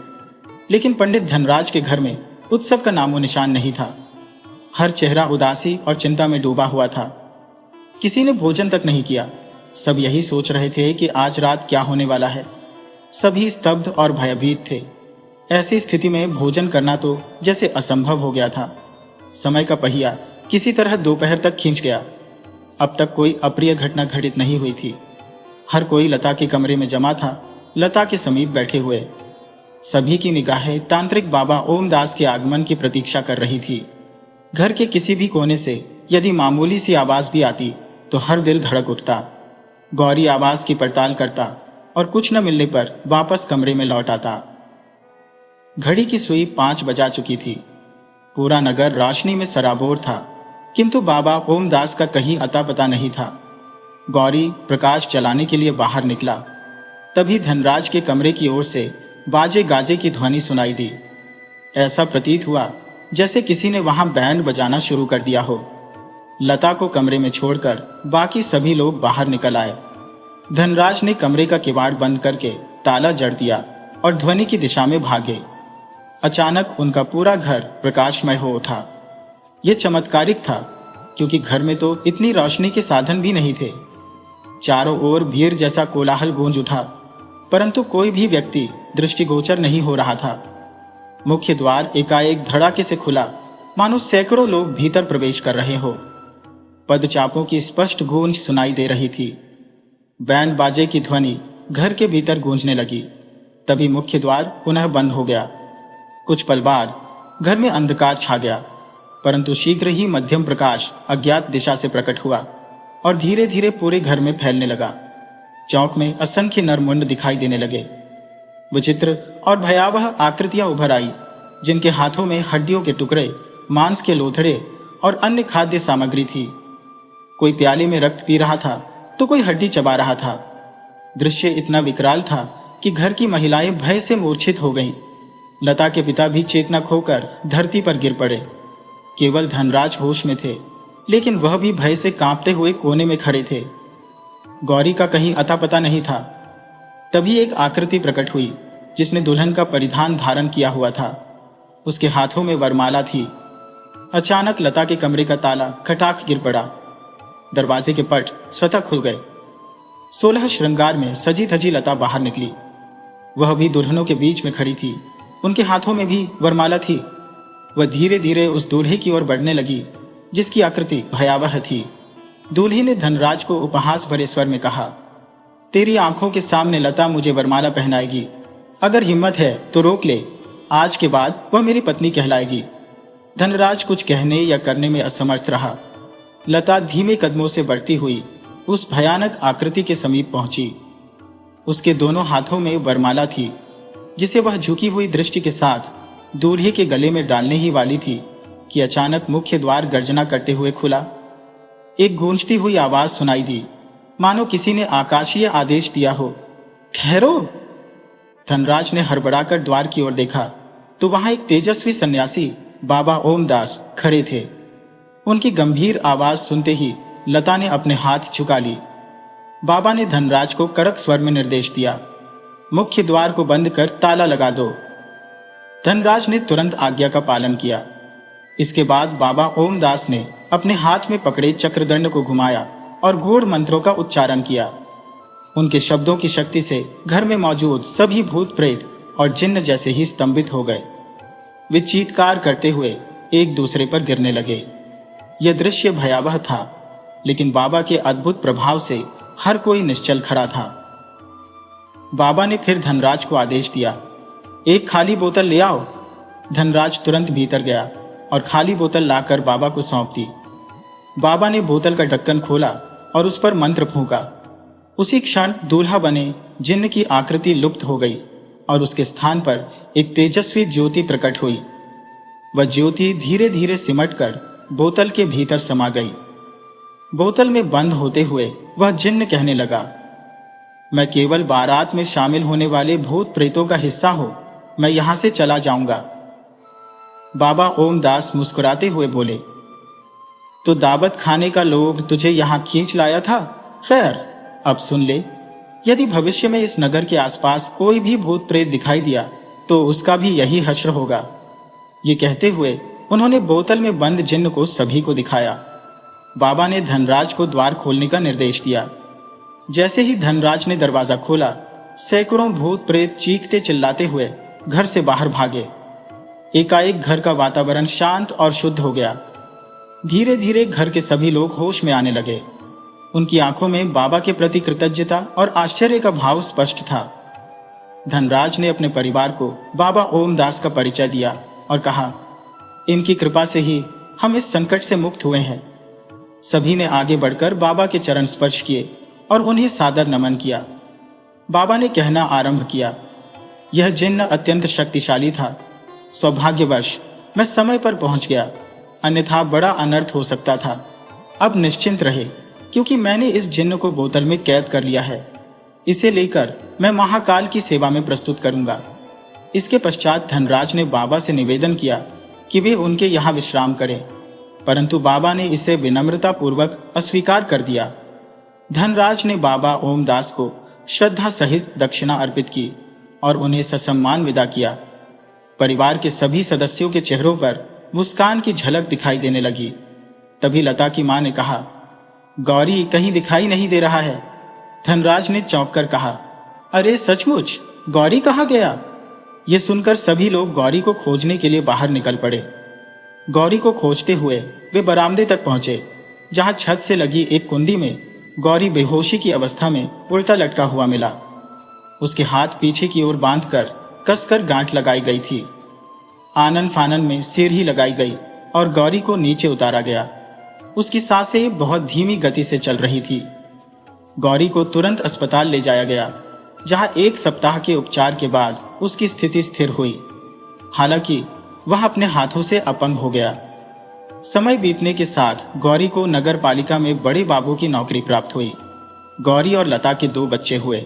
लेकिन पंडित धनराज के घर में उत्सव का नामो निशान नहीं था। हर चेहरा उदासी और चिंता में डूबा हुआ था। किसी ने भोजन तक नहीं किया। सब यही सोच रहे थे कि आज रात क्या होने वाला है। सभी स्तब्ध और भयभीत थे। ऐसी स्थिति में भोजन करना तो जैसे असंभव हो गया था। समय का पहिया किसी तरह दोपहर तक खींच गया। अब तक कोई अप्रिय घटना घटित नहीं हुई थी। हर कोई लता के कमरे में जमा था, लता के समीप बैठे हुए। सभी की निगाहें तांत्रिक बाबा ओमदास के आगमन की प्रतीक्षा कर रही थी। घर के किसी भी कोने से यदि मामूली सी आवाज भी आती तो हर दिल धड़क उठता। गौरी आवाज की पड़ताल करता और कुछ न मिलने पर वापस कमरे में लौट आता। घड़ी की सुई 5 बजा चुकी थी। पूरा नगर रोशनी में सराबोर था, किंतु बाबा ओमदास का कहीं अता पता नहीं था। गौरी प्रकाश जलाने के लिए बाहर निकला। तभी धनराज के कमरे की ओर से बाजे गाजे की ध्वनि सुनाई दी। ऐसा प्रतीत हुआ जैसे किसी ने वहां बैंड बजाना शुरू कर दिया हो। लता को कमरे में छोड़कर बाकी सभी लोग बाहर निकल आए। धनराज ने कमरे का किवाड़ बंद करके ताला जड़ दिया और ध्वनि की दिशा में भागे। अचानक उनका पूरा घर प्रकाशमय हो उठा। यह चमत्कारिक था, क्योंकि घर में तो इतनी रोशनी के साधन भी नहीं थे। चारों ओर भीड़ जैसा कोलाहल गूंज उठा, परंतु कोई भी व्यक्ति दृष्टिगोचर नहीं हो रहा था। मुख्य द्वार एकाएक धड़ाके से खुला, मानो सैकड़ों लोग भीतर प्रवेश कर रहे हो। पदचापों की स्पष्ट गूंज सुनाई दे रही थी। बैंड बाजे की ध्वनि घर के भीतर गूंजने लगी। तभी मुख्य द्वार पुनः बंद हो गया। कुछ पल बाद घर में अंधकार छा गया, परंतु शीघ्र ही मध्यम प्रकाश अज्ञात दिशा से प्रकट हुआ और धीरे धीरे पूरे घर में फैलने लगा। चौक में असंख्य नरमुंड दिखाई देने लगे। विचित्र और भयावह आकृतियां उभर आई, जिनके हाथों में हड्डियों के टुकड़े, मांस के लोथड़े और अन्य खाद्य सामग्री थी। कोई प्याले में रक्त पी रहा था तो कोई हड्डी चबा रहा था। दृश्य इतना विकराल था कि घर की महिलाएं भय से मूर्छित हो गईं। लता के पिता भी चेतना खोकर धरती पर गिर पड़े। केवल धनराज होश में थे, लेकिन वह भी भय से कांपते हुए कोने में खड़े थे। गौरी का कहीं अता पता नहीं था। तभी एक आकृति प्रकट हुई, जिसने दुल्हन का परिधान धारण किया हुआ था। उसके हाथों में वरमाला थी। अचानक लता के कमरे का ताला खटाक गिर पड़ा। दरवाजे के पट स्वतः खुल गए। 16 श्रृंगार में सजी धजी लता बाहर निकली। वह भी दुल्हनों के बीच में खड़ी थी। उनके हाथों में भी वरमाला थी। वह धीरे धीरे उस दूल्हे की ओर बढ़ने लगी जिसकी आकृति भयावह थी। दूल्हे ने धनराज को उपहास भरे स्वर में कहा, तेरी आंखों के सामने लता मुझे वरमाला पहनाएगी। अगर हिम्मत है तो रोक ले, आज के बाद वह मेरी पत्नी कहलाएगी। धनराज कुछ कहने या करने में असमर्थ रहा। लता धीमे कदमों से बढ़ती हुई उस भयानक आकृति के समीप पहुंची। उसके दोनों हाथों में वरमाला थी, जिसे वह झुकी हुई दृष्टि के साथ दूल्हे के गले में डालने ही वाली थी कि अचानक मुख्य द्वार गर्जना करते हुए खुला। एक गूंजती हुई आवाज सुनाई दी, मानो किसी ने आकाशीय आदेश दिया हो, ठहरो। धनराज ने हड़बड़ाकर द्वार की ओर देखा तो वहां एक तेजस्वी सन्यासी बाबा ओमदास खड़े थे। उनकी गंभीर आवाज सुनते ही लता ने अपने हाथ झुका ली। बाबा ने धनराज को कड़क स्वर में निर्देश दिया, मुख्य द्वार को बंद कर ताला लगा दो। धनराज ने तुरंत आज्ञा का पालन किया। इसके बाद बाबा ओमदास ने अपने हाथ में पकड़े चक्रदंड को घुमाया और गूढ़ मंत्रों का उच्चारण किया। उनके शब्दों की शक्ति से घर में मौजूद सभी भूत प्रेत और जिन्न जैसे ही स्तंभित हो गए। वे चीत्कार करते हुए एक दूसरे पर गिरने लगे। यह दृश्य भयावह था, लेकिन बाबा के अद्भुत प्रभाव से हर कोई निश्चल खड़ा था। बाबा ने फिर धनराज को आदेश दिया, एक खाली बोतल ले आओ। धनराज तुरंत भीतर गया और खाली बोतल लाकर बाबा को सौंप दी। बाबा ने बोतल का ढक्कन खोला और उस पर मंत्र फूंका। उसी क्षण दूल्हा बने जिन्न की आकृति लुप्त हो गई और उसके स्थान पर एक तेजस्वी ज्योति प्रकट हुई। वह ज्योति धीरे धीरे सिमटकर बोतल के भीतर समा गई। बोतल में बंद होते हुए वह जिन्न कहने लगा, मैं केवल बारात में शामिल होने वाले भूत प्रेतों का हिस्सा हूं, मैं यहां से चला जाऊंगा। बाबा ओमदास मुस्कुराते हुए बोले, तो दावत खाने का लोभ तुझे यहां खींच लाया था। खैर, अब सुन ले, यदि भविष्य में इस नगर के आसपास कोई भी भूत प्रेत दिखाई दिया तो उसका भी यही हश्र होगा। ये कहते हुए उन्होंने बोतल में बंद जिन्न को सभी को दिखाया। बाबा ने धनराज को द्वार खोलने का निर्देश दिया। जैसे ही धनराज ने दरवाजा खोला, सैकड़ों भूत प्रेत चीखते चिल्लाते हुए घर से बाहर भागे। एकाएक घर का वातावरण शांत और शुद्ध हो गया। धीरे धीरे घर के सभी लोग होश में आने लगे। उनकी आंखों में बाबा के प्रति कृतज्ञता और आश्चर्य का भाव स्पष्ट था। धनराज ने अपने परिवार को बाबा ओमदास का परिचय दिया और कहा, इनकी कृपा से ही हम इस संकट से मुक्त हुए हैं। सभी ने आगे बढ़कर बाबा के चरण स्पर्श किए और उन्हें सादर नमन किया। बाबा ने कहना आरंभ किया, यह जिन्न अत्यंत शक्तिशाली था। सौभाग्यवश मैं समय पर पहुंच गया, अन्यथा बड़ा अनर्थ हो सकता था। अब निश्चिंत रहे, क्योंकि मैंने इस जिन्न को बोतल में कैद कर लिया है। इसे लेकर मैं महाकाल की सेवा में प्रस्तुत करूंगा। इसके पश्चात धनराज ने बाबा से निवेदन किया कि वे उनके यहाँ विश्राम करें, परंतु बाबा ने इसे विनम्रता पूर्वक अस्वीकार कर दिया। धनराज ने बाबा ओमदास को श्रद्धा सहित दक्षिणा अर्पित की और उन्हें ससम्मान विदा किया। परिवार के सभी सदस्यों के चेहरों पर मुस्कान की झलक दिखाई देने लगी। तभी लता की मां ने कहा, गौरी कहीं दिखाई नहीं दे रहा है। धनराज ने चौंक कर कहा, अरे सचमुच, गौरी कहाँ गया? ये सुनकर सभी लोग गौरी को खोजने के लिए बाहर निकल पड़े। गौरी को खोजते हुए वे बरामदे तक पहुंचे, जहां छत से लगी एक कुंडी में गौरी बेहोशी की अवस्था में उल्टा लटका हुआ मिला। उसके हाथ पीछे की ओर बांधकर कसकर गांठ लगाई गई थी। आनन फानन में सीढ़ी लगाई गई और गौरी को नीचे उतारा गया। उसकी सांसें बहुत धीमी गति से चल रही थी। गौरी को तुरंत अस्पताल ले जाया गया, जहां 1 सप्ताह के उपचार के बाद उसकी स्थिति स्थिर हुई। हालांकि वह अपने हाथों से अपंग हो गया। समय बीतने के साथ गौरी को नगर पालिका में बड़े बाबू की नौकरी प्राप्त हुई। गौरी और लता के 2 बच्चे हुए।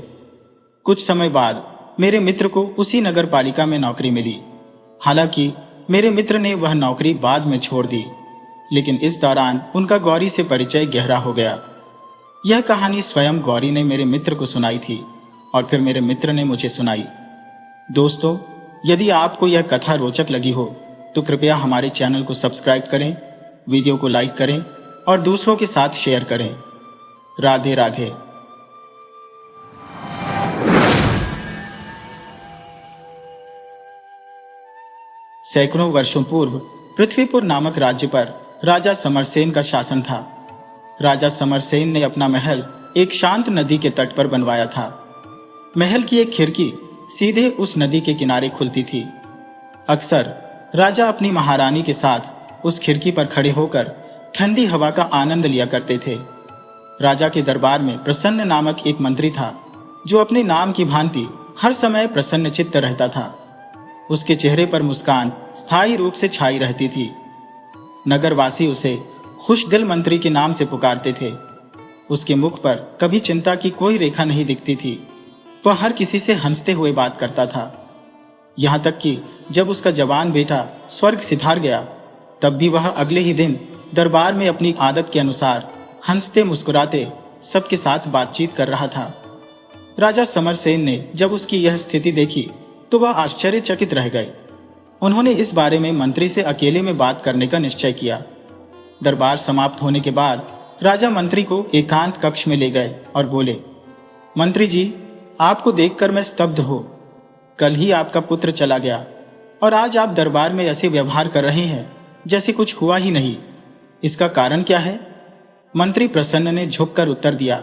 कुछ समय बाद मेरे मित्र को उसी नगर पालिका में नौकरी मिली। हालांकि मेरे मित्र ने वह नौकरी बाद में छोड़ दी, लेकिन इस दौरान उनका गौरी से परिचय गहरा हो गया। यह कहानी स्वयं गौरी ने मेरे मित्र को सुनाई थी और फिर मेरे मित्र ने मुझे सुनाई। दोस्तों, यदि आपको यह कथा रोचक लगी हो तो कृपया हमारे चैनल को सब्सक्राइब करें, वीडियो को लाइक करें और दूसरों के साथ शेयर करें। राधे राधे। सैकड़ों वर्षों पूर्व पृथ्वीपुर नामक राज्य पर राजा समरसेन का शासन था। राजा समरसेन ने अपना महल एक शांत नदी के तट पर बनवाया था। महल की एक खिड़की सीधे उस नदी के किनारे खुलती थी। अक्सर राजा अपनी महारानी के साथ उस खिड़की पर खड़े होकर ठंडी हवा का आनंद लिया करते थे। राजा के दरबार में प्रसन्न नामक एक मंत्री था, जो अपने नाम की भांति हर समय प्रसन्न चित्त रहता था। उसके चेहरे पर मुस्कान स्थायी रूप से छाई रहती थी। नगरवासी उसे खुशदिल मंत्री के नाम से पुकारते थे। उसके मुख पर कभी चिंता की कोई रेखा नहीं दिखती थी। वह हर किसी से हंसते हुए बात करता था। यहां तक कि जब उसका जवान बेटा स्वर्ग सिधार गया, तब भी वह अगले ही दिन दरबार में अपनी आदत के अनुसार हंसते मुस्कुराते सबके साथ बातचीत कर रहा था। राजा समरसेन ने जब उसकी यह स्थिति देखी तो वह आश्चर्यचकित रह गए। उन्होंने इस बारे में मंत्री से अकेले में बात करने का निश्चय किया। दरबार समाप्त होने के बाद राजा मंत्री को एकांत कक्ष में ले गए और बोले, मंत्री जी, आपको देखकर मैं स्तब्ध हो। कल ही आपका पुत्र चला गया और आज आप दरबार में ऐसे व्यवहार कर रहे हैं जैसे कुछ हुआ ही नहीं। इसका कारण क्या है? मंत्री प्रसन्न ने झुककर उत्तर दिया,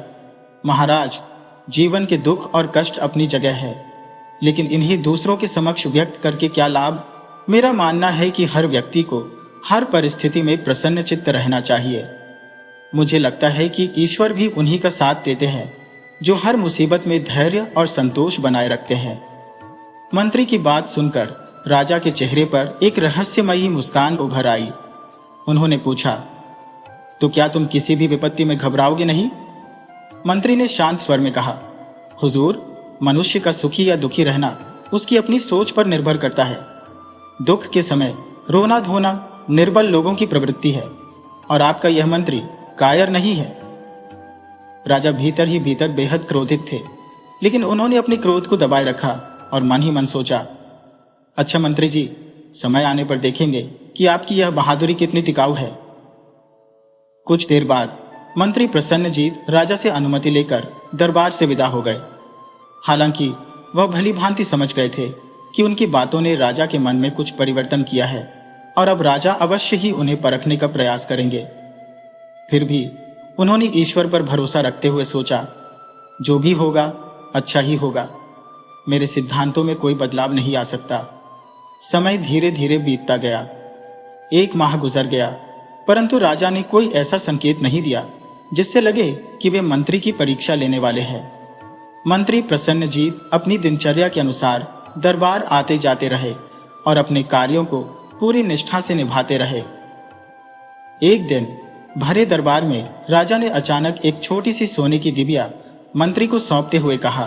महाराज, जीवन के दुख और कष्ट अपनी जगह है, लेकिन इन्हीं दूसरों के समक्ष व्यक्त करके क्या लाभ? मेरा मानना है कि हर व्यक्ति को हर परिस्थिति में प्रसन्न चित्त रहना चाहिए। मुझे लगता है कि ईश्वर भी उन्हीं का साथ देते हैं जो हर मुसीबत में धैर्य और संतोष बनाए रखते हैं। मंत्री की बात सुनकर राजा के चेहरे पर एक रहस्यमयी मुस्कान उभर आई। उन्होंने पूछा, तो क्या तुम किसी भी विपत्ति में घबराओगे नहीं? मंत्री ने शांत स्वर में कहा, हुजूर, मनुष्य का सुखी या दुखी रहना उसकी अपनी सोच पर निर्भर करता है। दुख के समय रोना धोना निर्बल लोगों की प्रवृत्ति है और आपका यह मंत्री कायर नहीं है। राजा भीतर ही भीतर बेहद क्रोधित थे, लेकिन उन्होंने अपने क्रोध को दबाए रखा और मन ही मन सोचा, अच्छा मंत्री जी, समय आने पर देखेंगे कि आपकी यह बहादुरी कितनी टिकाऊ है। कुछ देर बाद मंत्री प्रसन्नजीत राजा से अनुमति लेकर दरबार से विदा हो गए। हालांकि वह भली भांति समझ गए थे कि उनकी बातों ने राजा के मन में कुछ परिवर्तन किया है और अब राजा अवश्य ही उन्हें परखने का प्रयास करेंगे। फिर भी उन्होंने ईश्वर पर भरोसा रखते हुए सोचा, जो भी होगा अच्छा ही होगा। मेरे सिद्धांतों में कोई बदलाव नहीं आ सकता। समय धीरे धीरे बीतता गया। 1 माह गुजर गया, परंतु राजा ने कोई ऐसा संकेत नहीं दिया जिससे लगे कि वे मंत्री की परीक्षा लेने वाले हैं। मंत्री प्रसन्नजीत अपनी दिनचर्या के अनुसार दरबार आते जाते रहे और अपने कार्यों को पूरी निष्ठा से निभाते रहे। एक दिन भरे दरबार में राजा ने अचानक एक छोटी सी सोने की डिबिया मंत्री को सौंपते हुए कहा,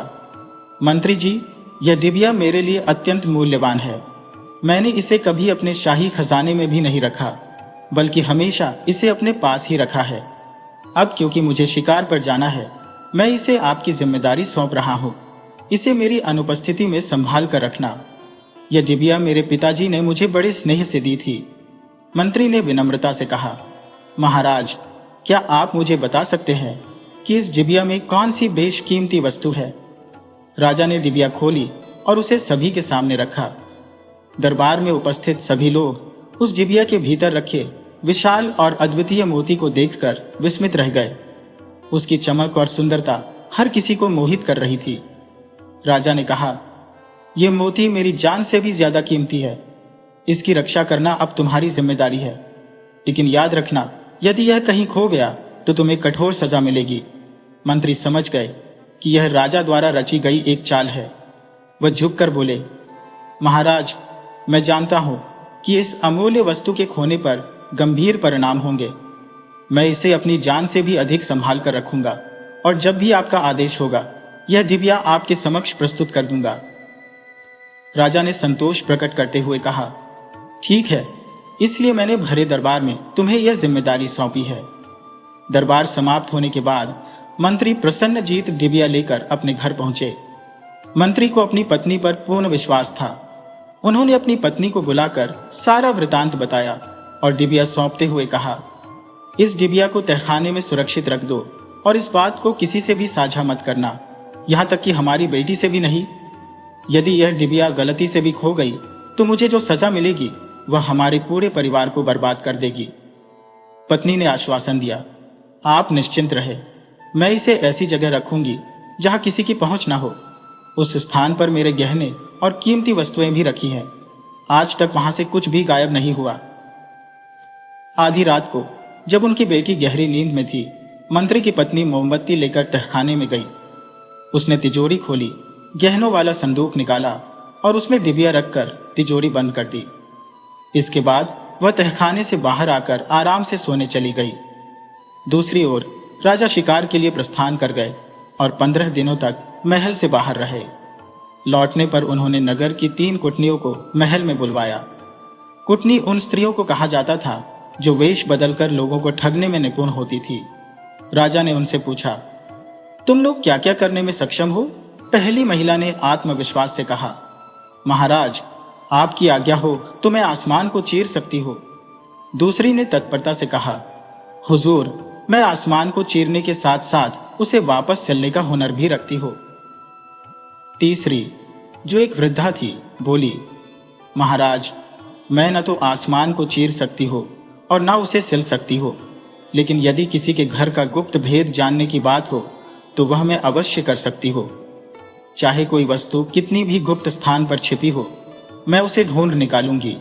मंत्री जी, यह डिबिया मेरे लिए अत्यंत मूल्यवान है। मैंने इसे कभी अपने शाही खजाने में भी नहीं रखा, बल्कि हमेशा इसे अपने पास ही रखा है। अब क्योंकि मुझे शिकार पर जाना है, मैं इसे आपकी जिम्मेदारी सौंप रहा हूं। इसे मेरी अनुपस्थिति में संभाल कर रखना। यह डिबिया मेरे पिताजी ने मुझे बड़े स्नेह से दी थी। मंत्री ने विनम्रता से कहा, महाराज, क्या आप मुझे बता सकते हैं कि इस डिबिया में कौन सी बेशकीमती वस्तु है? राजा ने डिबिया खोली और उसे सभी के सामने रखा। दरबार में उपस्थित सभी लोग उस डिबिया के भीतर रखे विशाल और अद्वितीय मोती को देखकर विस्मित रह गए। उसकी चमक और सुंदरता हर किसी को मोहित कर रही थी। राजा ने कहा, यह मोती मेरी जान से भी ज्यादा कीमती है। इसकी रक्षा करना अब तुम्हारी जिम्मेदारी है, लेकिन याद रखना, यदि यह कहीं खो गया तो तुम्हें कठोर सजा मिलेगी। मंत्री समझ गए कि यह राजा द्वारा रची गई एक चाल है। वह झुककर बोले, महाराज, मैं जानता हूं कि इस अमूल्य वस्तु के खोने पर गंभीर परिणाम होंगे। मैं इसे अपनी जान से भी अधिक संभाल कर रखूंगा और जब भी आपका आदेश होगा, यह डिबिया आपके समक्ष प्रस्तुत कर दूंगा। राजा ने संतोष प्रकट करते हुए कहा, ठीक है, इसलिए मैंने भरे दरबार में तुम्हें यह जिम्मेदारी सौंपी है। दरबार समाप्त होने के बाद मंत्री प्रसन्नजीत डिबिया लेकर अपने घर पहुंचे। मंत्री को अपनी पत्नी पर पूर्ण विश्वास था। उन्होंने अपनी पत्नी को बुलाकर सारा वृतांत बताया और डिबिया सौंपते हुए कहा, इस डिबिया को तहखाने में सुरक्षित रख दो और इस बात को किसी से भी साझा मत करना, यहां तक कि हमारी बेटी से भी नहीं। यदि यह डिबिया गलती से भी खो गई तो मुझे जो सजा मिलेगी वह हमारे पूरे परिवार को बर्बाद कर देगी। पत्नी ने आश्वासन दिया, आप निश्चिंत रहे, मैं इसे ऐसी जगह रखूंगी जहां किसी की पहुंच ना हो। उस स्थान पर मेरे गहने और कीमती वस्तुएं भी रखी हैं। आज तक वहां से कुछ भी गायब नहीं हुआ। आधी रात को जब उनकी बेटी गहरी नींद में थी, मंत्री की पत्नी मोमबत्ती लेकर तहखाने में गई। उसने तिजोरी खोली, गहनों वाला संदूक निकाला और उसमें डिबिया रखकर तिजोरी बंद कर दी। इसके बाद वह तहखाने से बाहर आकर आराम से सोने चली गई। दूसरी ओर राजा शिकार के लिए प्रस्थान कर गए और 15 दिनों तक महल से बाहर रहे। लौटने पर उन्होंने नगर की 3 कुटनियों को महल में बुलवाया। कुटनी उन स्त्रियों को कहा जाता था जो वेश बदलकर लोगों को ठगने में निपुण होती थी। राजा ने उनसे पूछा, तुम लोग क्या क्या करने में सक्षम हो? पहली महिला ने आत्मविश्वास से कहा, महाराज, आपकी आज्ञा हो तो मैं आसमान को चीर सकती हूं। दूसरी ने तत्परता से कहा, हुजूर, मैं आसमान को चीरने के साथ साथ उसे वापस चलने का हुनर भी रखती हूं। तीसरी, जो एक वृद्धा थी, बोली, महाराज, मैं न तो आसमान को चीर सकती हूं और न उसे सिल सकती हूं, लेकिन यदि किसी के घर का गुप्त भेद जानने की बात हो तो वह मैं अवश्य कर सकती हूं। चाहे कोई वस्तु कितनी भी गुप्त स्थान पर छिपी हो, मैं उसे ढूंढ निकालूंगी।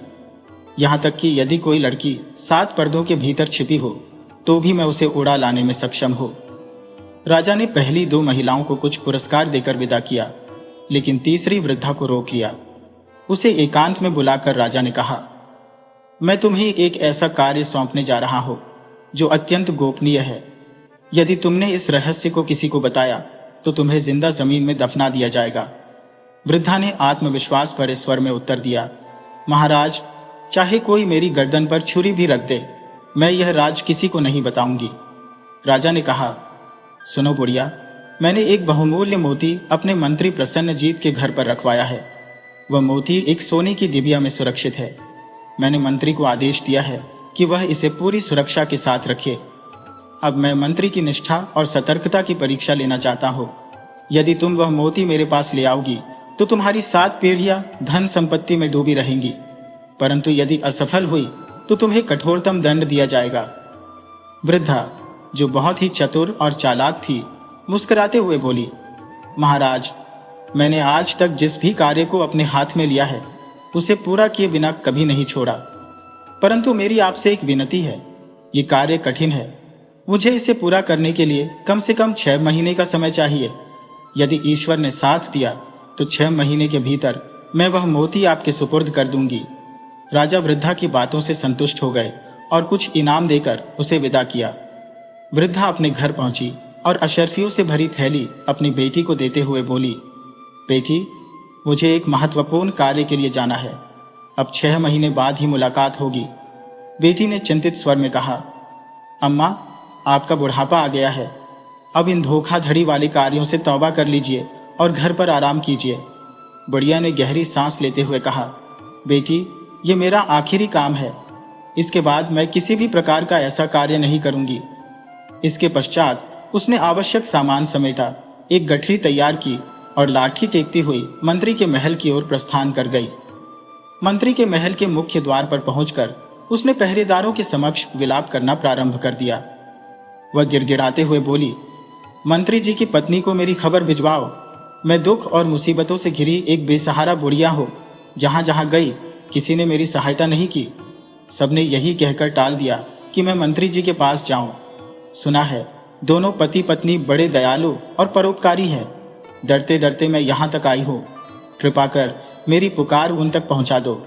यहां तक कि यदि कोई लड़की 7 पर्दों के भीतर छिपी हो तो भी मैं उसे उड़ा लाने में सक्षम हूं। राजा ने पहली 2 महिलाओं को कुछ पुरस्कार देकर विदा किया, लेकिन तीसरी वृद्धा को रोक लिया। उसे एकांत में बुलाकर राजा ने कहा, मैं तुम्हें एक ऐसा कार्य सौंपने जा रहा हूं जो अत्यंत गोपनीय है। यदि तुमने इस रहस्य को किसी को बताया तो तुम्हें जिंदा जमीन में दफना दिया जाएगा। वृद्धा ने आत्मविश्वास भरे स्वर में उत्तर दिया, महाराज, चाहे कोई मेरी गर्दन पर छुरी भी रख दे, मैं यह राज किसी को नहीं बताऊंगी। राजा ने कहा, सुनो बुढ़िया, मैंने एक बहुमूल्य मोती अपने मंत्री प्रसन्नजीत के घर पर रखवाया है। वह मोती एक सोने की डिबिया में सुरक्षित है। मैंने मंत्री को आदेश दिया है कि वह इसे पूरी सुरक्षा के साथ रखे। अब मैं मंत्री की निष्ठा और सतर्कता की परीक्षा लेना चाहता हूं। यदि तुम वह मोती मेरे पास ले आओगी तो तुम्हारी 7 पीढ़ियां धन संपत्ति में डूबी रहेंगी, परंतु यदि असफल हुई तो तुम्हें कठोरतम दंड दिया जाएगा। वृद्धा, जो बहुत ही चतुर और चालाक थी, मुस्कुराते हुए बोली, महाराज, मैंने आज तक जिस भी कार्य को अपने हाथ में लिया है उसे पूरा किए बिना कभी नहीं छोड़ा, परंतु मेरी आपसे एक विनती है। ये कार्य कठिन है, मुझे इसे पूरा करने के लिए कम से कम 6 महीने का समय चाहिए। यदि ईश्वर ने साथ दिया तो 6 महीने के भीतर मैं वह मोती आपके सुपुर्द कर दूंगी। राजा वृद्धा की बातों से संतुष्ट हो गए और कुछ इनाम देकर उसे विदा किया। वृद्धा अपने घर पहुंची और अशर्फियों से भरी थैली अपनी बेटी को देते हुए बोली, बेटी, मुझे एक महत्वपूर्ण कार्य के लिए जाना है। अब 6 महीने बाद ही मुलाकात होगी। बेटी ने चिंतित स्वर में कहा, अम्मा, आपका बुढ़ापा आ गया है। अब इन धोखाधड़ी वाले कार्यों से तौबा कर लीजिए और घर पर आराम कीजिए। बुढ़िया ने गहरी सांस लेते हुए कहा, बेटी, ये मेरा आखिरी काम है। इसके बाद मैं किसी भी प्रकार का ऐसा कार्य नहीं करूंगी। इसके पश्चात उसने आवश्यक सामान समेटा, एक गठरी तैयार की और लाठी टेकती हुई मंत्री के महल की ओर प्रस्थान कर गई। मंत्री के महल के मुख्य द्वार पर पहुंचकर उसने पहरेदारों के समक्ष विलाप करना प्रारंभ कर दिया। वह गिड़गिड़ाते हुए बोली, मंत्री जी की पत्नी को मेरी खबर भिजवाओ। मैं दुख और मुसीबतों से घिरी एक बेसहारा बुढ़िया हूं। जहां जहां गई किसी ने मेरी सहायता नहीं की। सबने यही कहकर टाल दिया कि मैं मंत्री जी के पास जाऊं। सुना है दोनों पति पत्नी बड़े दयालु और परोपकारी हैं। डरते डरते मैं यहां तक आई हूं। कृपा कर मेरी पुकार उन तक पहुंचा दो।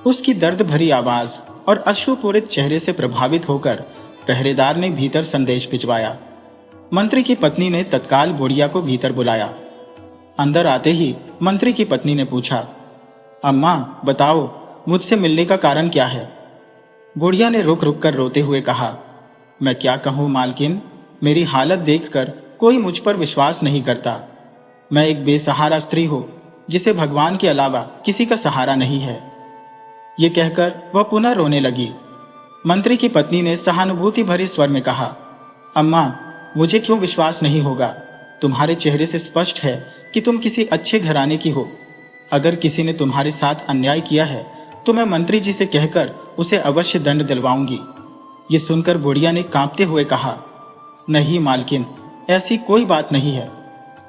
उसकी दर्द भरी आवाज और अश्रुपूरित चेहरे से प्रभावित होकर पहरेदार ने भीतर संदेश भिजवाया। मंत्री की पत्नी ने तत्काल बुढ़िया को भीतर बुलाया। अंदर आते ही मंत्री की पत्नी ने पूछा, अम्मा, बताओ, मुझसे मिलने का कारण क्या है? बुढ़िया ने रुक रुक कर रोते हुए कहा, मैं क्या कहूं मालकिन, मेरी हालत देखकर कोई मुझ पर विश्वास नहीं करता। मैं एक बेसहारा स्त्री हूं जिसे भगवान के अलावा किसी का सहारा नहीं है। ये कहकर वह पुनः रोने लगी। मंत्री की पत्नी ने सहानुभूति भरे स्वर में कहा, अम्मा, मुझे क्यों विश्वास नहीं होगा? तुम्हारे चेहरे से स्पष्ट है कि तुम किसी अच्छे घराने की हो। अगर किसी ने तुम्हारे साथ अन्याय किया है तो मैं मंत्री जी से कहकर उसे अवश्य दंड दिलवाऊंगी। ये सुनकर बुढ़िया ने कांपते हुए कहा, नहीं मालकिन, ऐसी कोई बात नहीं है।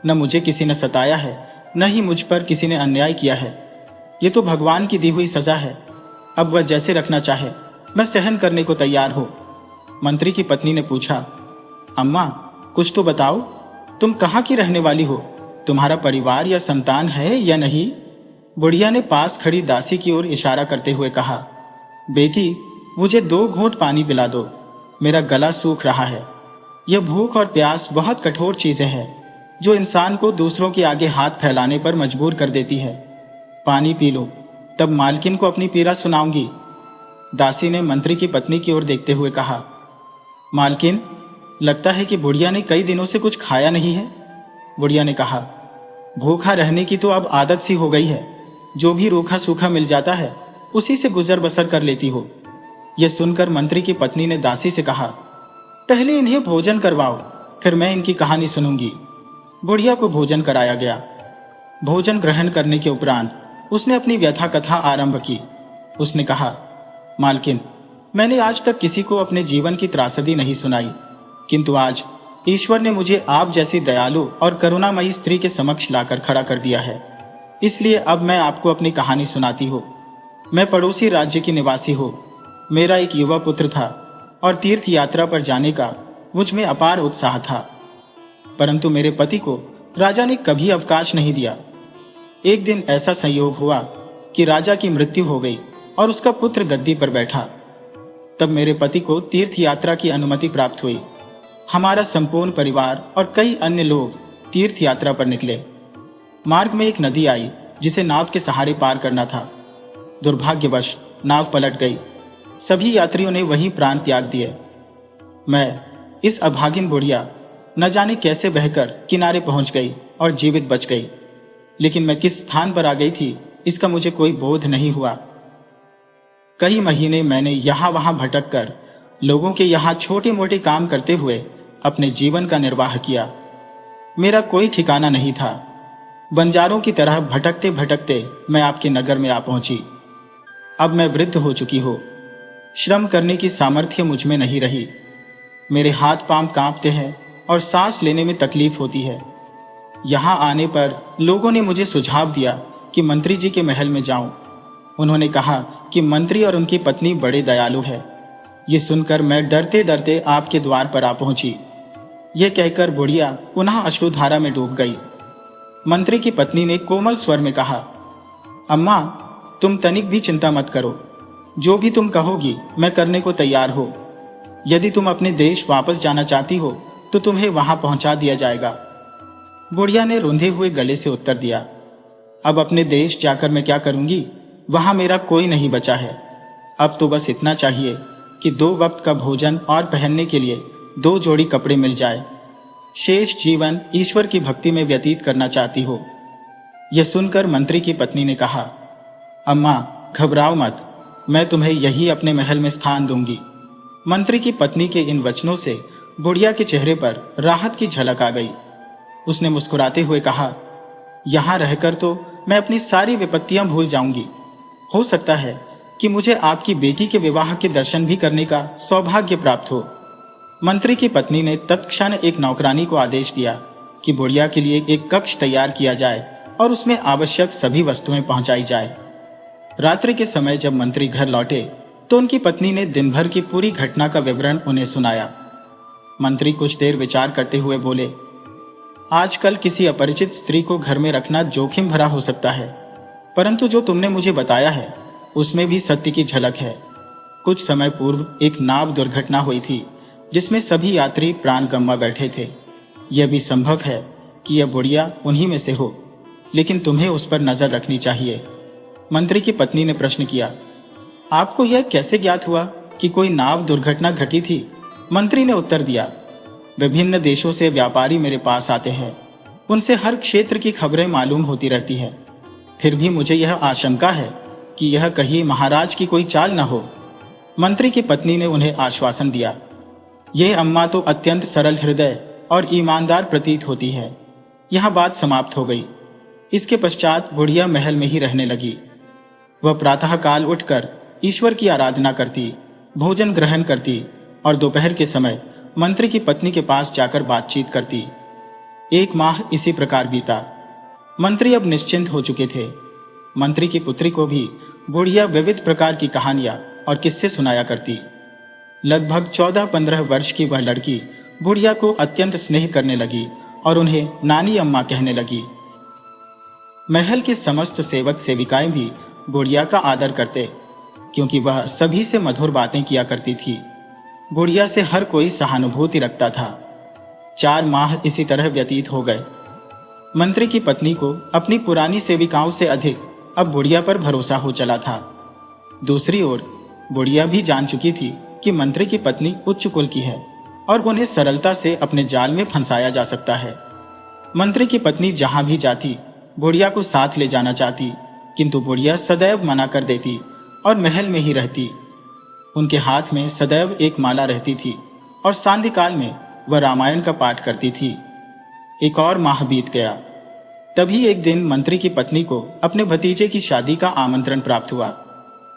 न मुझे किसी ने सताया है, न ही मुझ पर किसी ने अन्याय किया है। ये तो भगवान की दी हुई सजा है। अब वह जैसे रखना चाहे मैं सहन करने को तैयार हूं। मंत्री की पत्नी ने पूछा, अम्मा कुछ तो बताओ, तुम कहाँ की रहने वाली हो? तुम्हारा परिवार या संतान है या नहीं? बुढ़िया ने पास खड़ी दासी की ओर इशारा करते हुए कहा, बेटी मुझे 2 घूंट पानी पिला दो, मेरा गला सूख रहा है। यह भूख और प्यास बहुत कठोर चीजें हैं जो इंसान को दूसरों के आगे हाथ फैलाने पर मजबूर कर देती है। पानी पी लो, तब मालकिन को अपनी पीड़ा सुनाऊंगी। दासी ने मंत्री की पत्नी की ओर देखते हुए कहा, मालकिन लगता है कि बुढ़िया ने कई दिनों से कुछ खाया नहीं है। बुढ़िया ने कहा, भूखा रहने की तो अब आदत सी हो गई है, जो भी रूखा सूखा मिल जाता है उसी से गुजर बसर कर लेती हो। यह सुनकर मंत्री की पत्नी ने दासी से कहा, पहले इन्हें भोजन करवाओ, फिर मैं इनकी कहानी सुनूंगी। बुढ़िया को भोजन कराया गया। भोजन ग्रहण करने के उपरांत उसने अपनी व्यथा कथा आरंभ की। उसने कहा, मालकिन मैंने आज तक किसी को अपने जीवन की त्रासदी नहीं सुनाई, किंतु आज ईश्वर ने मुझे आप जैसी दयालु और करुणामयी स्त्री के समक्ष लाकर खड़ा कर दिया है। इसलिए अब मैं आपको अपनी कहानी सुनाती हूँ। मैं पड़ोसी राज्य की निवासी हूँ। मेरा एक युवा पुत्र था और तीर्थ यात्रा पर जाने का मुझ में अपार उत्साह था, परंतु मेरे पति को राजा ने कभी अवकाश नहीं दिया। एक दिन ऐसा संयोग हुआ कि राजा की मृत्यु हो गई और उसका पुत्र गद्दी पर बैठा। तब मेरे पति को तीर्थ यात्रा की अनुमति प्राप्त हुई। हमारा संपूर्ण परिवार और कई अन्य लोग तीर्थ यात्रा पर निकले। मार्ग में एक नदी आई जिसे नाव के सहारे पार करना था। दुर्भाग्यवश नाव पलट गई। सभी यात्रियों ने वहीं प्राण त्याग दिए। मैं, इस अभागिन बुढ़िया, न जाने कैसे बहकर किनारे पहुंच गई और जीवित बच गई, लेकिन मैं किस स्थान पर आ गई थी इसका मुझे कोई बोध नहीं हुआ। कई महीने मैंने यहां वहां भटक कर लोगों के यहां छोटे मोटे काम करते हुए अपने जीवन का निर्वाह किया। मेरा कोई ठिकाना नहीं था। बंजारों की तरह भटकते भटकते मैं आपके नगर में आ पहुंची। अब मैं वृद्ध हो चुकी हूं। श्रम करने की सामर्थ्य मुझ में नहीं रही। मेरे हाथ पांव कांपते हैं और सांस लेने में तकलीफ होती है। यहां आने पर लोगों ने मुझे सुझाव दिया कि मंत्री जी के महल में जाऊं। उन्होंने कहा कि मंत्री और उनकी पत्नी बड़े दयालु है। ये सुनकर मैं डरते डरते आपके द्वार पर आ पहुंची। यह कहकर बुढ़िया पुनः अश्रुधारा में डूब गई। मंत्री की पत्नी ने कोमल स्वर में कहा, अम्मा तुम तनिक भी चिंता मत करो, जो भी तुम कहोगी मैं करने को तैयार हो। यदि तुम अपने देश वापस जाना चाहती हो तो तुम्हें वहां पहुंचा दिया जाएगा। बुढ़िया ने रुंधे हुए गले से उत्तर दिया, अब अपने देश जाकर मैं क्या करूंगी? वहां मेरा कोई नहीं बचा है। अब तो बस इतना चाहिए कि 2 वक्त का भोजन और पहनने के लिए 2 जोड़ी कपड़े मिल जाए। शेष जीवन ईश्वर की भक्ति में व्यतीत करना चाहती हो। यह सुनकर मंत्री की पत्नी ने कहा, अम्मा घबराओ मत, मैं तुम्हें यही अपने महल में स्थान दूंगी। मंत्री की पत्नी के इन वचनों से बुढ़िया के चेहरे पर राहत की झलक आ गई। उसने मुस्कुराते हुए कहा, यहां रहकर तो मैं अपनी सारी विपत्तियां भूल जाऊंगी। हो सकता है कि मुझे आपकी बेटी के विवाह के दर्शन भी करने का सौभाग्य प्राप्त हो। मंत्री की पत्नी ने तत्क्षण एक नौकरानी को आदेश दिया कि बुढ़िया के लिए एक कक्ष तैयार किया जाए और उसमें आवश्यक सभी वस्तुएं पहुंचाई जाए। रात्रि के समय जब मंत्री घर लौटे तो उनकी पत्नी ने दिन भर की पूरी घटना का विवरण उन्हें सुनाया। मंत्री कुछ देर विचार करते हुए बोले, आजकल किसी अपरिचित स्त्री को घर में रखना जोखिम भरा हो सकता है, परंतु जो तुमने मुझे बताया है उसमें भी सत्य की झलक है। कुछ समय पूर्व एक नाव दुर्घटना हुई थी जिसमें सभी यात्री प्राण गंवा बैठे थे। यह भी संभव है कि यह बुढ़िया उन्हीं में से हो, लेकिन तुम्हें उस पर नजर रखनी चाहिए। मंत्री की पत्नी ने प्रश्न किया, आपको यह कैसे ज्ञात हुआ कि कोई नाव दुर्घटना घटी थी? मंत्री ने उत्तर दिया, विभिन्न देशों से व्यापारी मेरे पास आते हैं, उनसे हर क्षेत्र की खबरें मालूम होती रहती है। फिर भी मुझे यह आशंका है कि यह कहीं महाराज की कोई चाल न हो। मंत्री की पत्नी ने उन्हें आश्वासन दिया, यह अम्मा तो अत्यंत सरल हृदय और ईमानदार प्रतीत होती है। यह बात समाप्त हो गई। इसके पश्चात बुढ़िया महल में ही रहने लगी। वह प्रातःकाल उठकर ईश्वर की आराधना करती, भोजन ग्रहण करती और दोपहर के समय मंत्री की पत्नी के पास जाकर बातचीत करती। 1 माह इसी प्रकार बीता। मंत्री अब निश्चिंत हो चुके थे। मंत्री की पुत्री को भी बुढ़िया विविध प्रकार की कहानियां और किस्से सुनाया करती। लगभग 14-15 वर्ष की वह लड़की बुढ़िया को अत्यंत स्नेह करने लगी और उन्हें नानी अम्मा कहने लगी। महल के समस्त सेवक सेविकाएं भी बुढ़िया का आदर करते, क्योंकि वह सभी से मधुर बातें किया करती थी। बुढ़िया से हर कोई सहानुभूति रखता था। 4 माह इसी तरह व्यतीत हो गए। मंत्री की पत्नी को अपनी पुरानी सेविकाओं से अधिक अब बुढ़िया पर भरोसा हो चला था। दूसरी ओर बुढ़िया भी जान चुकी थी कि मंत्री की पत्नी उच्च कुल की है और उन्हें सरलता से अपने जाल में फंसाया जा सकता है। मंत्री की पत्नी जहां भी जाती बुढ़िया को साथ ले जाना चाहती, किंतु बुढ़िया सदैव मना कर देती और महल में ही रहती। उनके हाथ में सदैव एक माला रहती थी और सांध्य काल में वह रामायण का पाठ करती थी। 1 और माह बीत गया। तभी एक दिन मंत्री की पत्नी को अपने भतीजे की शादी का आमंत्रण प्राप्त हुआ।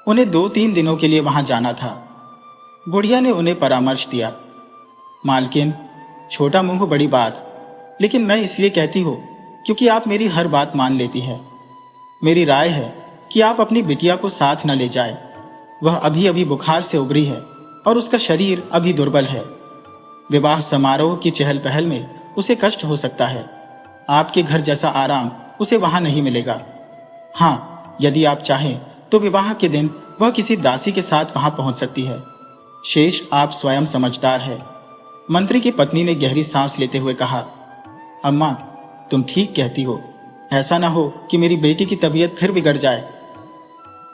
उन्हें 2-3 दिनों के लिए वहां जाना था। बुढ़िया ने उन्हें परामर्श दिया, मालकिन, छोटा मुंह बड़ी बात, लेकिन मैं इसलिए कहती हूं क्योंकि आप मेरी हर बात मान लेती है। मेरी राय है कि आप अपनी बिटिया को साथ न ले जाए। वह अभी अभी बुखार से उबरी है और उसका शरीर अभी दुर्बल है। विवाह समारोह की चहल पहल में उसे कष्ट हो सकता है। आपके घर जैसा आराम उसे वहां नहीं मिलेगा। हाँ, यदि आप चाहें तो विवाह के दिन वह किसी दासी के साथ वहां पहुंच सकती है। शेष आप स्वयं समझदार है। मंत्री की पत्नी ने गहरी सांस लेते हुए कहा, अम्मा, तुम ठीक कहती हो। ऐसा ना हो कि मेरी बेटी की तबीयत फिर बिगड़ जाए।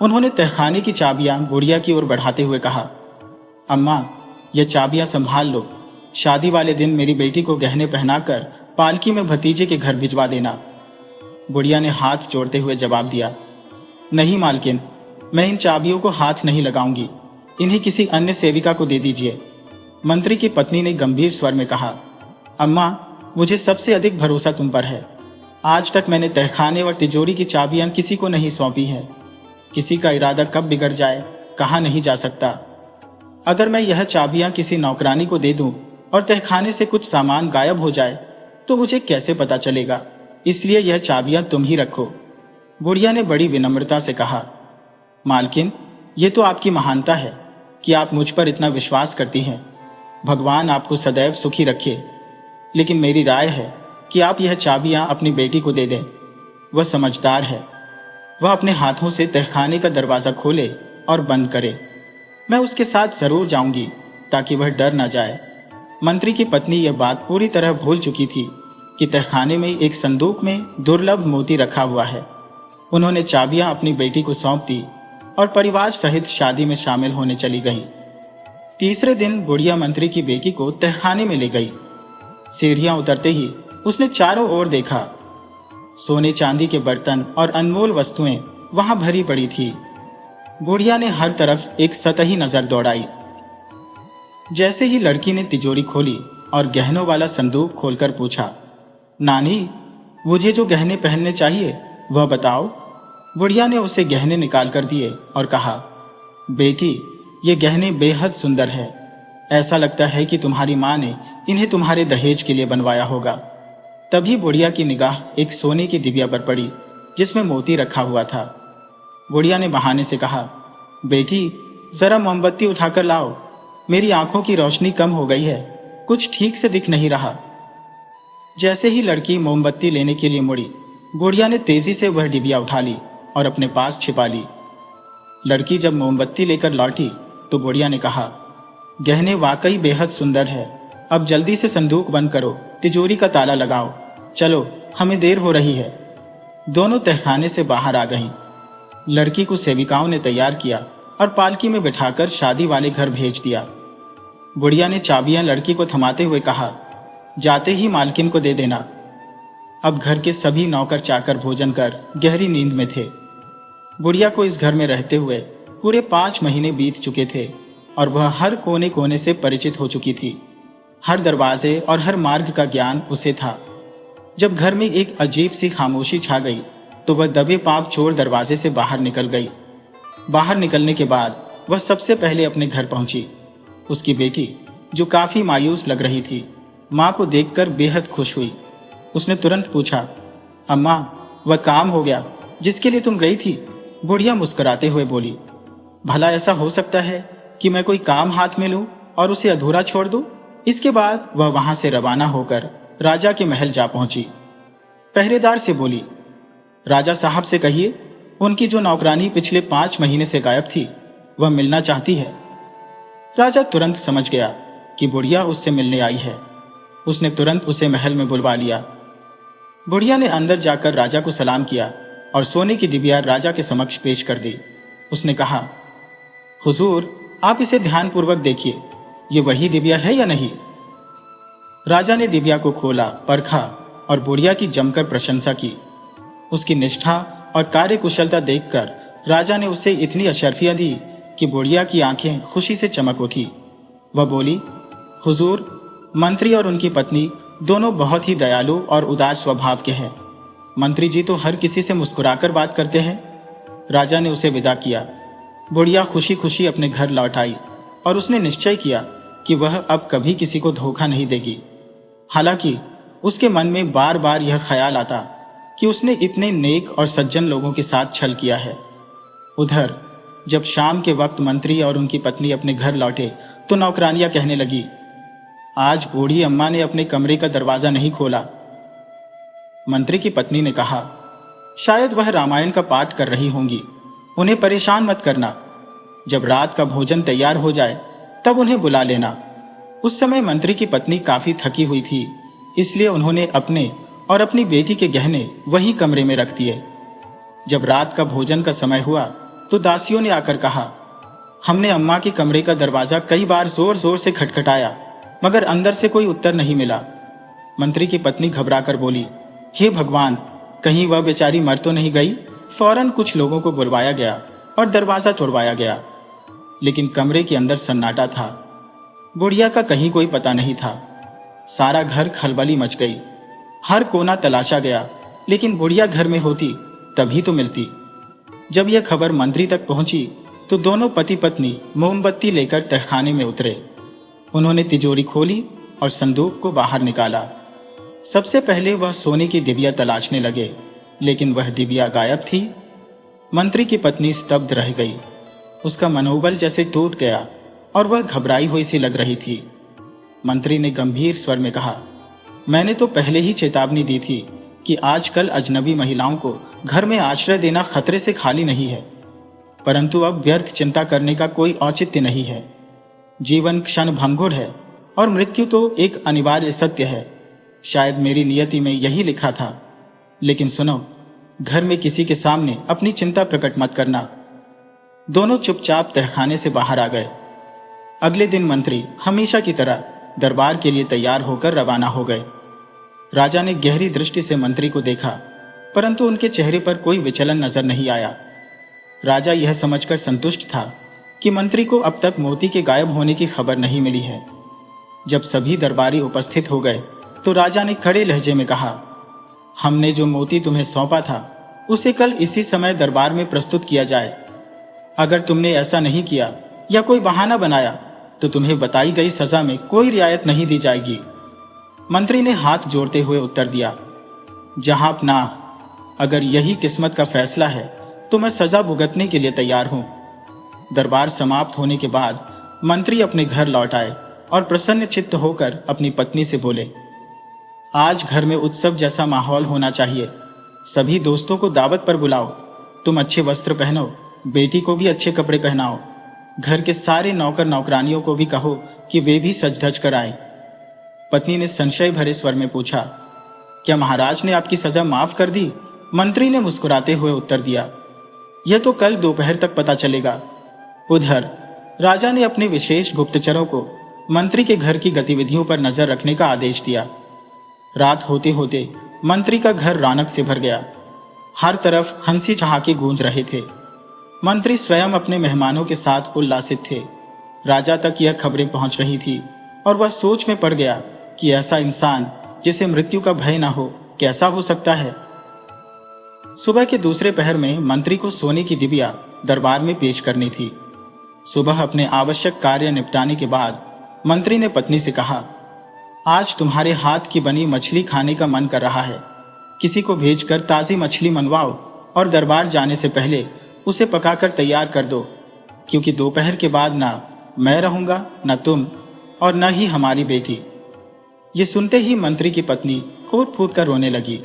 उन्होंने तहखाने की चाबियां बुढ़िया की ओर बढ़ाते हुए कहा, अम्मा, ये चाबियां संभाल लो। शादी वाले दिन मेरी बेटी को गहने पहनाकर पालकी में भतीजे के घर भिजवा देना। बुढ़िया ने हाथ जोड़ते हुए जवाब दिया, नहीं मालकिन, मैं इन चाबियों को हाथ नहीं लगाऊंगी। इन्हें किसी अन्य सेविका को दे दीजिए। मंत्री की पत्नी ने गंभीर स्वर में कहा, अम्मा, मुझे सबसे अधिक भरोसा तुम पर है। आज तक मैंने तहखाने और तिजोरी की चाबियां किसी को नहीं सौंपी है। किसी का इरादा कब बिगड़ जाए कहा नहीं जा सकता। अगर मैं यह चाबियां किसी नौकरानी को दे दूं और तहखाने से कुछ सामान गायब हो जाए तो मुझे कैसे पता चलेगा? इसलिए यह चाबियां तुम ही रखो। बुढ़िया ने बड़ी विनम्रता से कहा, मालकिन, ये तो आपकी महानता है कि आप मुझ पर इतना विश्वास करती हैं। भगवान आपको सदैव सुखी रखे। लेकिन मेरी राय है कि आप यह चाबियां अपनी बेटी को दे दें। वह समझदार है। वह अपने हाथों से तहखाने का दरवाजा खोले और बंद करे। मैं उसके साथ जरूर जाऊंगी ताकि वह डर न जाए। मंत्री की पत्नी यह बात पूरी तरह भूल चुकी थी कि तहखाने में एक संदूक में दुर्लभ मोती रखा हुआ है। उन्होंने चाबियां अपनी बेटी को सौंप दी और परिवार सहित शादी में शामिल होने चली गई। तीसरे दिन बुढ़िया मंत्री की बेटी को तहखाने में ले गई। सीढ़ियां उतरते ही उसने चारों ओर देखा। सोने चांदी के बर्तन और अनमोल वस्तुएं वहां भरी पड़ी थी। बुढ़िया ने हर तरफ एक सतही नजर दौड़ाई। जैसे ही लड़की ने तिजोरी खोली और गहनों वाला संदूक खोलकर पूछा, नानी, मुझे जो गहने पहनने चाहिए वह बताओ। बुढ़िया ने उसे गहने निकाल कर दिए और कहा, बेटी, ये गहने बेहद सुंदर है। ऐसा लगता है कि तुम्हारी माँ ने इन्हें तुम्हारे दहेज के लिए बनवाया होगा। तभी बुढ़िया की निगाह एक सोने की डिबिया पर पड़ी जिसमें मोती रखा हुआ था। बुढ़िया ने बहाने से कहा, बेटी, जरा मोमबत्ती उठाकर लाओ। मेरी आंखों की रोशनी कम हो गई है, कुछ ठीक से दिख नहीं रहा। जैसे ही लड़की मोमबत्ती लेने के लिए मुड़ी, बुढ़िया ने तेजी से वह डिबिया उठा ली और अपने पास छिपा ली। लड़की जब मोमबत्ती लेकर लौटी तो बुढ़िया ने कहा, गहने वाकई बेहद सुंदर है। अब जल्दी से संदूक बंद करो, तिजोरी का ताला लगाओ। चलो, हमें देर हो रही है। दोनों तहखाने से बाहर आ गईं। लड़की को सेविकाओं ने तैयार किया और पालकी में बिठाकर शादी वाले घर भेज दिया। बुढ़िया ने चाबियां लड़की को थमाते हुए कहा, जाते ही मालकिन को दे देना। अब घर के सभी नौकर चाकर भोजन कर गहरी नींद में थे। बुढ़िया को इस घर में रहते हुए पूरे 5 महीने बीत चुके थे और वह हर कोने कोने से परिचित हो चुकी थी। हर दरवाजे और हर मार्ग का ज्ञान उसे था। जब घर में एक अजीब सी खामोशी छा गई तो वह दबे पांव चोर दरवाजे से बाहर निकल गई। बाहर निकलने के बाद वह सबसे पहले अपने घर पहुंची। उसकी बेटी, जो काफी मायूस लग रही थी, मां को देखकर बेहद खुश हुई। उसने तुरंत पूछा, अम्मा, वह काम हो गया जिसके लिए तुम गई थी? बुढ़िया मुस्कुराते हुए बोली, भला ऐसा हो सकता है कि मैं कोई काम हाथ में लूं और उसे अधूरा छोड़ दूं? इसके बाद वह वहां से रवाना होकर राजा के महल जा पहुंची। पहरेदार से बोली, राजा साहब से कहिए, उनकी जो नौकरानी पिछले 5 महीने से गायब थी, वह मिलना चाहती है। राजा तुरंत समझ गया कि बुढ़िया उससे मिलने आई है। उसने तुरंत उसे महल में बुलवा लिया। बुढ़िया ने अंदर जाकर राजा को सलाम किया और सोने की डिबिया राजा के समक्ष पेश कर दी। उसने कहा, हुजूर, आप इसे ध्यानपूर्वक देखिए, ये वही डिबिया है या नहीं? राजा ने डिबिया को खोला, परखा और बुढ़िया की जमकर प्रशंसा की। उसकी निष्ठा और कार्यकुशलता देखकर राजा ने उसे इतनी अशर्फियां दी कि बुढ़िया की आंखें खुशी से चमक उठी। वह बोली, हुजूर, मंत्री और उनकी पत्नी दोनों बहुत ही दयालु और उदार स्वभाव के हैं। मंत्री जी तो हर किसी से मुस्कुराकर बात करते हैं। राजा ने उसे विदा किया। बुढ़िया खुशी खुशी अपने घर लौट आई और उसने निश्चय किया कि वह अब कभी किसी को धोखा नहीं देगी। हालांकि उसके मन में बार बार यह ख्याल आता कि उसने इतने नेक और सज्जन लोगों के साथ छल किया है। उधर जब शाम के वक्त मंत्री और उनकी पत्नी अपने घर लौटे तो नौकरानियां कहने लगी, आज बूढ़ी अम्मा ने अपने कमरे का दरवाजा नहीं खोला। मंत्री की पत्नी ने कहा, शायद वह रामायण का पाठ कर रही होंगी, उन्हें परेशान मत करना। जब रात का भोजन तैयार हो जाए तब उन्हें बुला लेना। उस समय मंत्री की पत्नी काफी थकी हुई थी, इसलिए उन्होंने अपने और अपनी बेटी के गहने वही कमरे में रख दिए। जब रात का भोजन का समय हुआ तो दासियों ने आकर कहा, हमने अम्मा के कमरे का दरवाजा कई बार जोर जोर से खटखटाया, मगर अंदर से कोई उत्तर नहीं मिला। मंत्री की पत्नी घबराकर बोली, हे भगवान, कहीं वह बेचारी मर तो नहीं गई? फौरन कुछ लोगों को बुलवाया गया और दरवाजा तोड़वाया गया, लेकिन कमरे के अंदर सन्नाटा था। बुढ़िया का कहीं कोई पता नहीं था। सारा घर खलबली मच गई। हर कोना तलाशा गया, लेकिन बुढ़िया घर में होती तभी तो मिलती। जब यह खबर मंत्री तक पहुंची तो दोनों पति पत्नी मोमबत्ती लेकर तहखाने में उतरे। उन्होंने तिजोरी खोली और संदूक को बाहर निकाला। सबसे पहले वह सोने की डिबिया तलाशने लगे, लेकिन वह डिबिया गायब थी। मंत्री की पत्नी स्तब्ध रह गई। उसका मनोबल जैसे टूट गया और वह घबराई हुई सी लग रही थी। मंत्री ने गंभीर स्वर में कहा, मैंने तो पहले ही चेतावनी दी थी कि आजकल अजनबी महिलाओं को घर में आश्रय देना खतरे से खाली नहीं है, परंतु अब व्यर्थ चिंता करने का कोई औचित्य नहीं है। जीवन क्षण भंगुर है और मृत्यु तो एक अनिवार्य सत्य है। शायद मेरी नियति में यही लिखा था, लेकिन सुनो, घर में किसी के सामने अपनी चिंता प्रकट मत करना। दोनों चुपचाप तहखाने से बाहर आ गए। अगले दिन मंत्री हमेशा की तरह दरबार के लिए तैयार होकर रवाना हो गए। राजा ने गहरी दृष्टि से मंत्री को देखा, परंतु उनके चेहरे पर कोई विचलन नजर नहीं आया। राजा यह समझकर संतुष्ट था कि मंत्री को अब तक मोती के गायब होने की खबर नहीं मिली है। जब सभी दरबारी उपस्थित हो गए तो राजा ने कड़े लहजे में कहा, हमने जो मोती तुम्हें सौंपा था उसे कल इसी समय दरबार में प्रस्तुत किया जाए। अगर तुमने ऐसा नहीं किया या कोई बहाना बनाया तो तुम्हें बताई गई सजा में कोई रियायत नहीं दी जाएगी। मंत्री ने हाथ जोड़ते हुए उत्तर दिया, जहांपना, अगर यही किस्मत का फैसला है तो मैं सजा भुगतने के लिए तैयार हूं। दरबार समाप्त होने के बाद मंत्री अपने घर लौट आए और प्रसन्न चित्त होकर अपनी पत्नी से बोले, आज घर में उत्सव जैसा माहौल होना चाहिए। सभी दोस्तों को दावत पर बुलाओ। तुम अच्छे वस्त्र पहनो, बेटी को भी अच्छे कपड़े पहनाओ। घर के सारे नौकर नौकरानियों को भी कहो कि वे भी सज धज कर आए। पत्नी ने संशय भरे स्वर में पूछा, क्या महाराज ने आपकी सजा माफ कर दी? मंत्री ने मुस्कुराते हुए उत्तर दिया, यह तो कल दोपहर तक पता चलेगा। उधर राजा ने अपने विशेष गुप्तचरों को मंत्री के घर की गतिविधियों पर नजर रखने का आदेश दिया। रात होते होते मंत्री का घर रौनक से भर गया। हर तरफ हंसी ठहाके गूंज रहे थे। मंत्री स्वयं अपने मेहमानों के साथ उल्लासित थे। राजा तक यह खबरें पहुंच रही थी और वह सोच में पड़ गया कि ऐसा इंसान जिसे मृत्यु का भय न हो कैसा हो सकता है। सुबह के दूसरे पहर में मंत्री को सोने की डिबिया दरबार में पेश करनी थी। सुबह अपने आवश्यक कार्य निपटाने के बाद मंत्री ने पत्नी से कहा, आज तुम्हारे हाथ की बनी मछली खाने का मन कर रहा है। किसी को भेजकर ताजी मछली मनवाओ और दरबार जाने से पहले उसे पकाकर तैयार कर दो, क्योंकि दोपहर के बाद ना मैं रहूंगा, न तुम और न ही हमारी बेटी। ये सुनते ही मंत्री की पत्नी फूट फूट कर रोने लगी।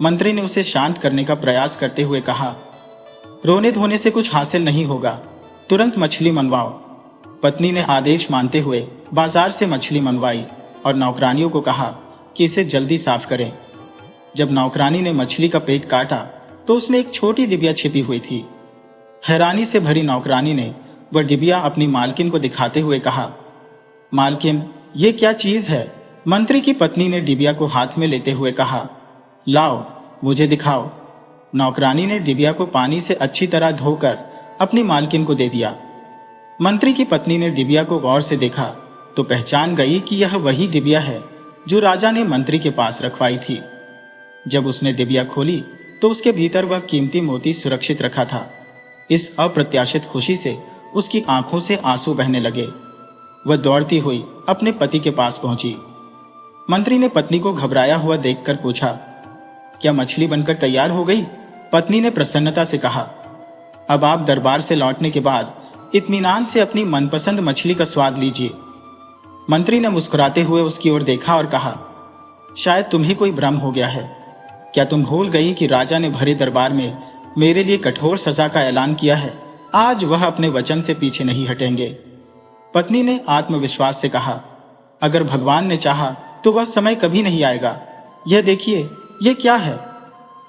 मंत्री ने उसे शांत करने का प्रयास करते हुए कहा, रोने धोने से कुछ हासिल नहीं होगा, तुरंत मछली मनवाओ। पत्नी ने आदेश मानते हुए बाजार से मछली मनवाई और नौकरानियों को कहा कि इसे जल्दी साफ करें। जब नौकरानी ने मछली का पेट काटा तो उसमें एक छोटी डिबिया छिपी हुई थी। हैरानी से भरी नौकरानी ने वह डिबिया अपनी मालकिन को दिखाते हुए कहा, मालकिन, ये क्या चीज है? मंत्री की पत्नी ने डिबिया को हाथ में लेते हुए कहा, लाओ, मुझे दिखाओ। नौकरानी ने डिबिया को पानी से अच्छी तरह धोकर अपनी मालकिन को दे दिया। मंत्री की पत्नी ने डिबिया को गौर से देखा तो पहचान गई कि यह वही डिबिया है जो राजा ने मंत्री के पास रखवाई थी। जब उसने डिबिया खोली तो उसके भीतर वह कीमती मोती सुरक्षित रखा था। इस अप्रत्याशित खुशी से उसकी आंखों से आंसू बहने लगे। वह दौड़ती हुई अपने पति के पास पहुंची। मंत्री ने पत्नी को घबराया हुआ देखकर पूछा, क्या मछली बनकर तैयार हो गई? पत्नी ने प्रसन्नता से कहा, अब आप दरबार से लौटने के बाद इत्मीनान से अपनी मनपसंद मछली का स्वाद लीजिए। मंत्री ने मुस्कुराते हुए उसकी ओर देखा और कहा, शायद तुम्हें कोई भ्रम हो गया है। क्या तुम भूल गई कि राजा ने भरे दरबार में मेरे लिए कठोर सजा का ऐलान किया है? आज वह अपने वचन से पीछे नहीं हटेंगे। पत्नी ने आत्मविश्वास से कहा, अगर भगवान ने चाहा तो वह समय कभी नहीं आएगा। यह देखिए, यह क्या है?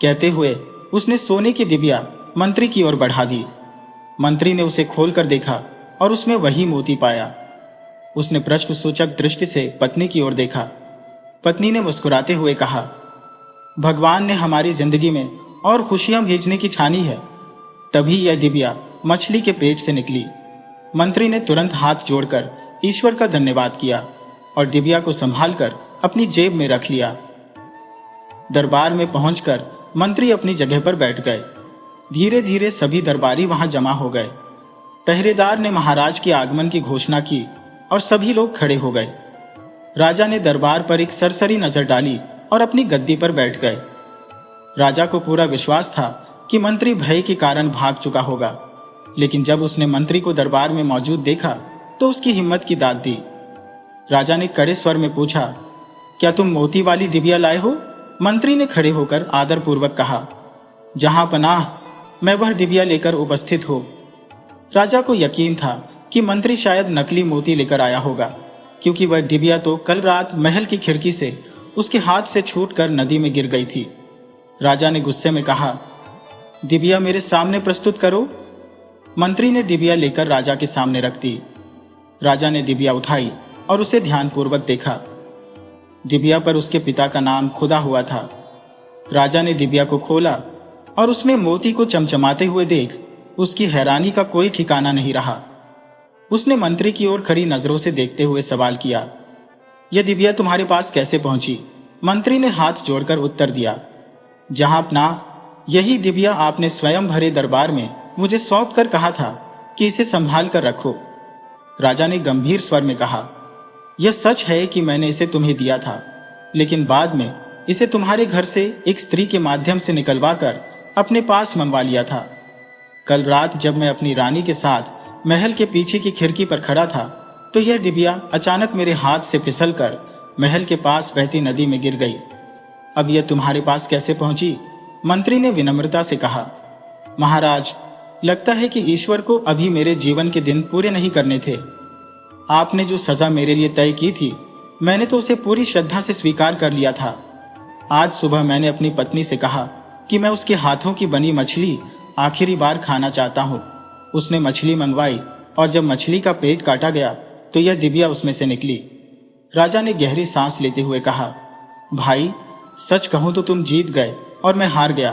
कहते हुए उसने सोने की डिबिया मंत्री की ओर बढ़ा दी। मंत्री ने उसे खोलकर देखा और उसमें वही मोती पाया। उसने प्रश्नसूचक दृष्टि से पत्नी की ओर देखा। पत्नी ने मुस्कुराते हुए कहा, भगवान ने हमारी जिंदगी में और खुशियां भेजने की ठानी है। तभी यह डिबिया मछली के पेट से निकली। मंत्री ने तुरंत हाथ जोड़कर ईश्वर का धन्यवाद किया और डिबिया को संभालकर अपनी जेब में रख लिया। दरबार में पहुंचकर मंत्री अपनी जगह पर बैठ गए। धीरे धीरे सभी दरबारी वहां जमा हो गए। पहरेदार ने महाराज के आगमन की घोषणा की और सभी लोग खड़े हो गए। राजा ने दरबार पर एक सरसरी नजर डाली और अपनी गद्दी पर बैठ गए। राजा को पूरा विश्वास था कि मंत्री भय के कारण भाग चुका होगा, लेकिन जब उसने मंत्री को दरबार में मौजूद देखा तो उसकी हिम्मत की दाद दी। राजा ने कड़े स्वर में पूछा, क्या तुम मोती वाली डिबिया लाए हो? मंत्री ने खड़े होकर आदर पूर्वक कहा, जहां पनाह, मैं वह डिबिया लेकर उपस्थित हो। राजा को यकीन था कि मंत्री शायद नकली मोती लेकर आया होगा, क्योंकि वह डिबिया तो कल रात महल की खिड़की से उसके हाथ से छूटकर नदी में गिर गई थी। राजा ने गुस्से में कहा, डिबिया मेरे सामने प्रस्तुत करो। मंत्री ने डिबिया लेकर राजा के सामने रख दी। राजा ने डिबिया उठाई और उसे ध्यानपूर्वक देखा। डिबिया पर उसके पिता का नाम खुदा हुआ था। राजा ने डिबिया को खोला और उसमें मोती को चमचमाते हुए देख उसकी हैरानी का कोई ठिकाना नहीं रहा। उसने मंत्री की ओर खड़ी नजरों से देखते हुए सवाल किया, यह डिबिया तुम्हारे पास कैसे पहुंची? मंत्री ने हाथ जोड़कर उत्तर दिया, जहां अपना, यही डिबिया आपने स्वयं भरे दरबार में मुझे सौंप कर कहा था कि इसे संभाल कर रखो। राजा ने गंभीर स्वर में कहा, यह सच है कि मैंने इसे तुम्हें दिया था, लेकिन बाद में इसे तुम्हारे घर से एक स्त्री के माध्यम से निकलवा कर अपने पास मंगवा लिया था। कल रात जब मैं अपनी रानी के साथ महल के पीछे की खिड़की पर खड़ा था तो यह डिबिया अचानक मेरे हाथ से फिसलकर महल के पास बहती नदी में गिर गई। अब यह तुम्हारे पास कैसे पहुंची? मंत्री ने विनम्रता से कहा, महाराज, लगता है कि ईश्वर को अभी मेरे जीवन के दिन पूरे नहीं करने थे। आपने जो सजा मेरे लिए तय की थी, मैंने तो उसे पूरी श्रद्धा से स्वीकार कर लिया था। आज सुबह मैंने अपनी पत्नी से कहा कि मैं उसके हाथों की बनी मछली आखिरी बार खाना चाहता हूँ। उसने मछली मंगवाई और जब मछली का पेट काटा गया तो यह डिबिया उसमें से निकली। राजा ने गहरी सांस लेते हुए कहा, भाई, सच कहूं तो तुम जीत गए और मैं हार गया।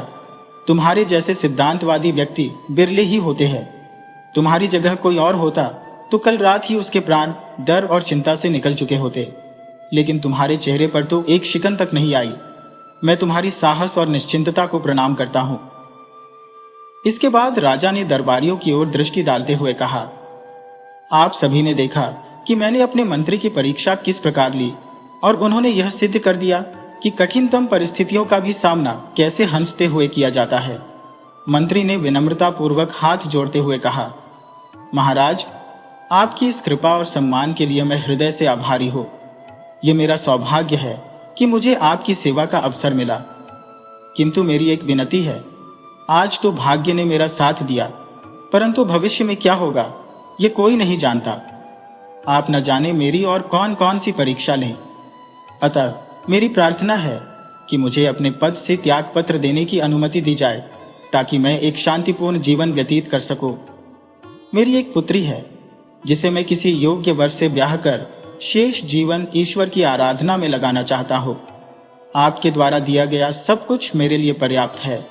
तुम्हारे जैसे सिद्धांतवादी व्यक्ति बिरले ही होते हैं। तुम्हारी जगह कोई और होता तो कल रात ही उसके प्राण डर और चिंता से निकल चुके होते, लेकिन तुम्हारे चेहरे पर तो एक शिकन तक नहीं आई। मैं तुम्हारी साहस और निश्चिंतता को प्रणाम करता हूं। इसके बाद राजा ने दरबारियों की ओर दृष्टि डालते हुए कहा, आप सभी ने देखा कि मैंने अपने मंत्री की परीक्षा किस प्रकार ली और उन्होंने यह सिद्ध कर दिया कि कठिनतम परिस्थितियों का भी सामना कैसे हंसते हुए किया जाता है। मंत्री ने विनम्रता पूर्वक हाथ जोड़ते हुए कहा, महाराज, आपकी इस कृपा और सम्मान के लिए मैं हृदय से आभारी हूँ। ये मेरा सौभाग्य है कि मुझे आपकी सेवा का अवसर मिला। किंतु मेरी एक विनती है, आज तो भाग्य ने मेरा साथ दिया, परंतु भविष्य में क्या होगा ये कोई नहीं जानता। आप न जाने मेरी और कौन कौन सी परीक्षा लें। अतः मेरी प्रार्थना है कि मुझे अपने पद से त्याग पत्र देने की अनुमति दी जाए, ताकि मैं एक शांतिपूर्ण जीवन व्यतीत कर सकूं। मेरी एक पुत्री है जिसे मैं किसी योग्य वर से ब्याह कर शेष जीवन ईश्वर की आराधना में लगाना चाहता हूं। आपके द्वारा दिया गया सब कुछ मेरे लिए पर्याप्त है।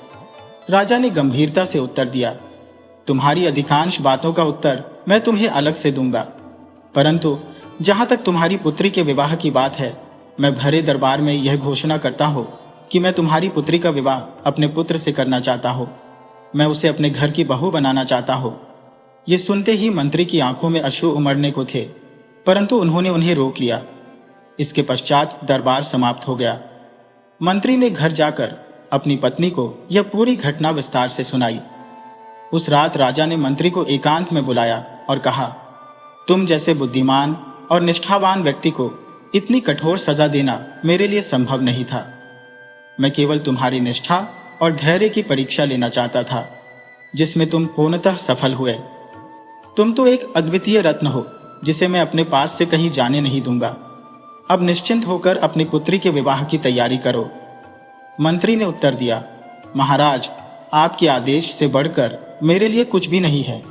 राजा ने गंभीरता से उत्तर दिया, तुम्हारी अधिकांश बातों का उत्तर मैं तुम्हें अलग से दूंगा, परंतु जहां तक तुम्हारी पुत्री के विवाह की बात है, मैं भरे दरबार में यह घोषणा करता हूं कि मैं तुम्हारी पुत्री का विवाह अपने पुत्र से करना चाहता हूं। मैं उसे अपने घर की बहू बनाना चाहता हूं। ये सुनते ही मंत्री की आंखों में अश्रु उमड़ने को थे, परंतु उन्होंने उन्हें रोक लिया। इसके पश्चात दरबार समाप्त हो गया। मंत्री ने घर जाकर अपनी पत्नी को यह पूरी घटना विस्तार से सुनाई। उस रात राजा ने मंत्री को एकांत में बुलाया और कहा, तुम जैसे बुद्धिमान और निष्ठावान व्यक्ति को इतनी कठोर सजा देना मेरे लिए संभव नहीं था। मैं केवल तुम्हारी निष्ठा और धैर्य की परीक्षा लेना चाहता था, जिसमें तुम पूर्णतः सफल हुए। तुम तो एक अद्वितीय रत्न हो, जिसे मैं अपने पास से कहीं जाने नहीं दूंगा। अब निश्चिंत होकर अपनी पुत्री के विवाह की तैयारी करो। मंत्री ने उत्तर दिया, महाराज, आपके आदेश से बढ़कर मेरे लिए कुछ भी नहीं है।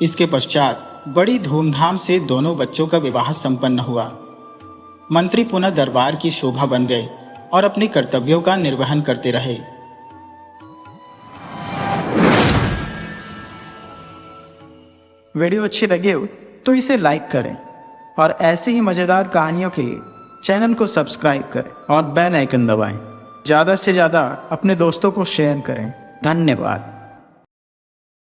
इसके पश्चात बड़ी धूमधाम से दोनों बच्चों का विवाह संपन्न हुआ। मंत्री पुनः दरबार की शोभा बन गए और अपने कर्तव्यों का निर्वहन करते रहे। वीडियो अच्छी लगे हो तो इसे लाइक करें और ऐसी ही मजेदार कहानियों के लिए चैनल को सब्सक्राइब करें और बेल आइकन दबाएं। ज़्यादा से ज़्यादा अपने दोस्तों को शेयर करें। धन्यवाद।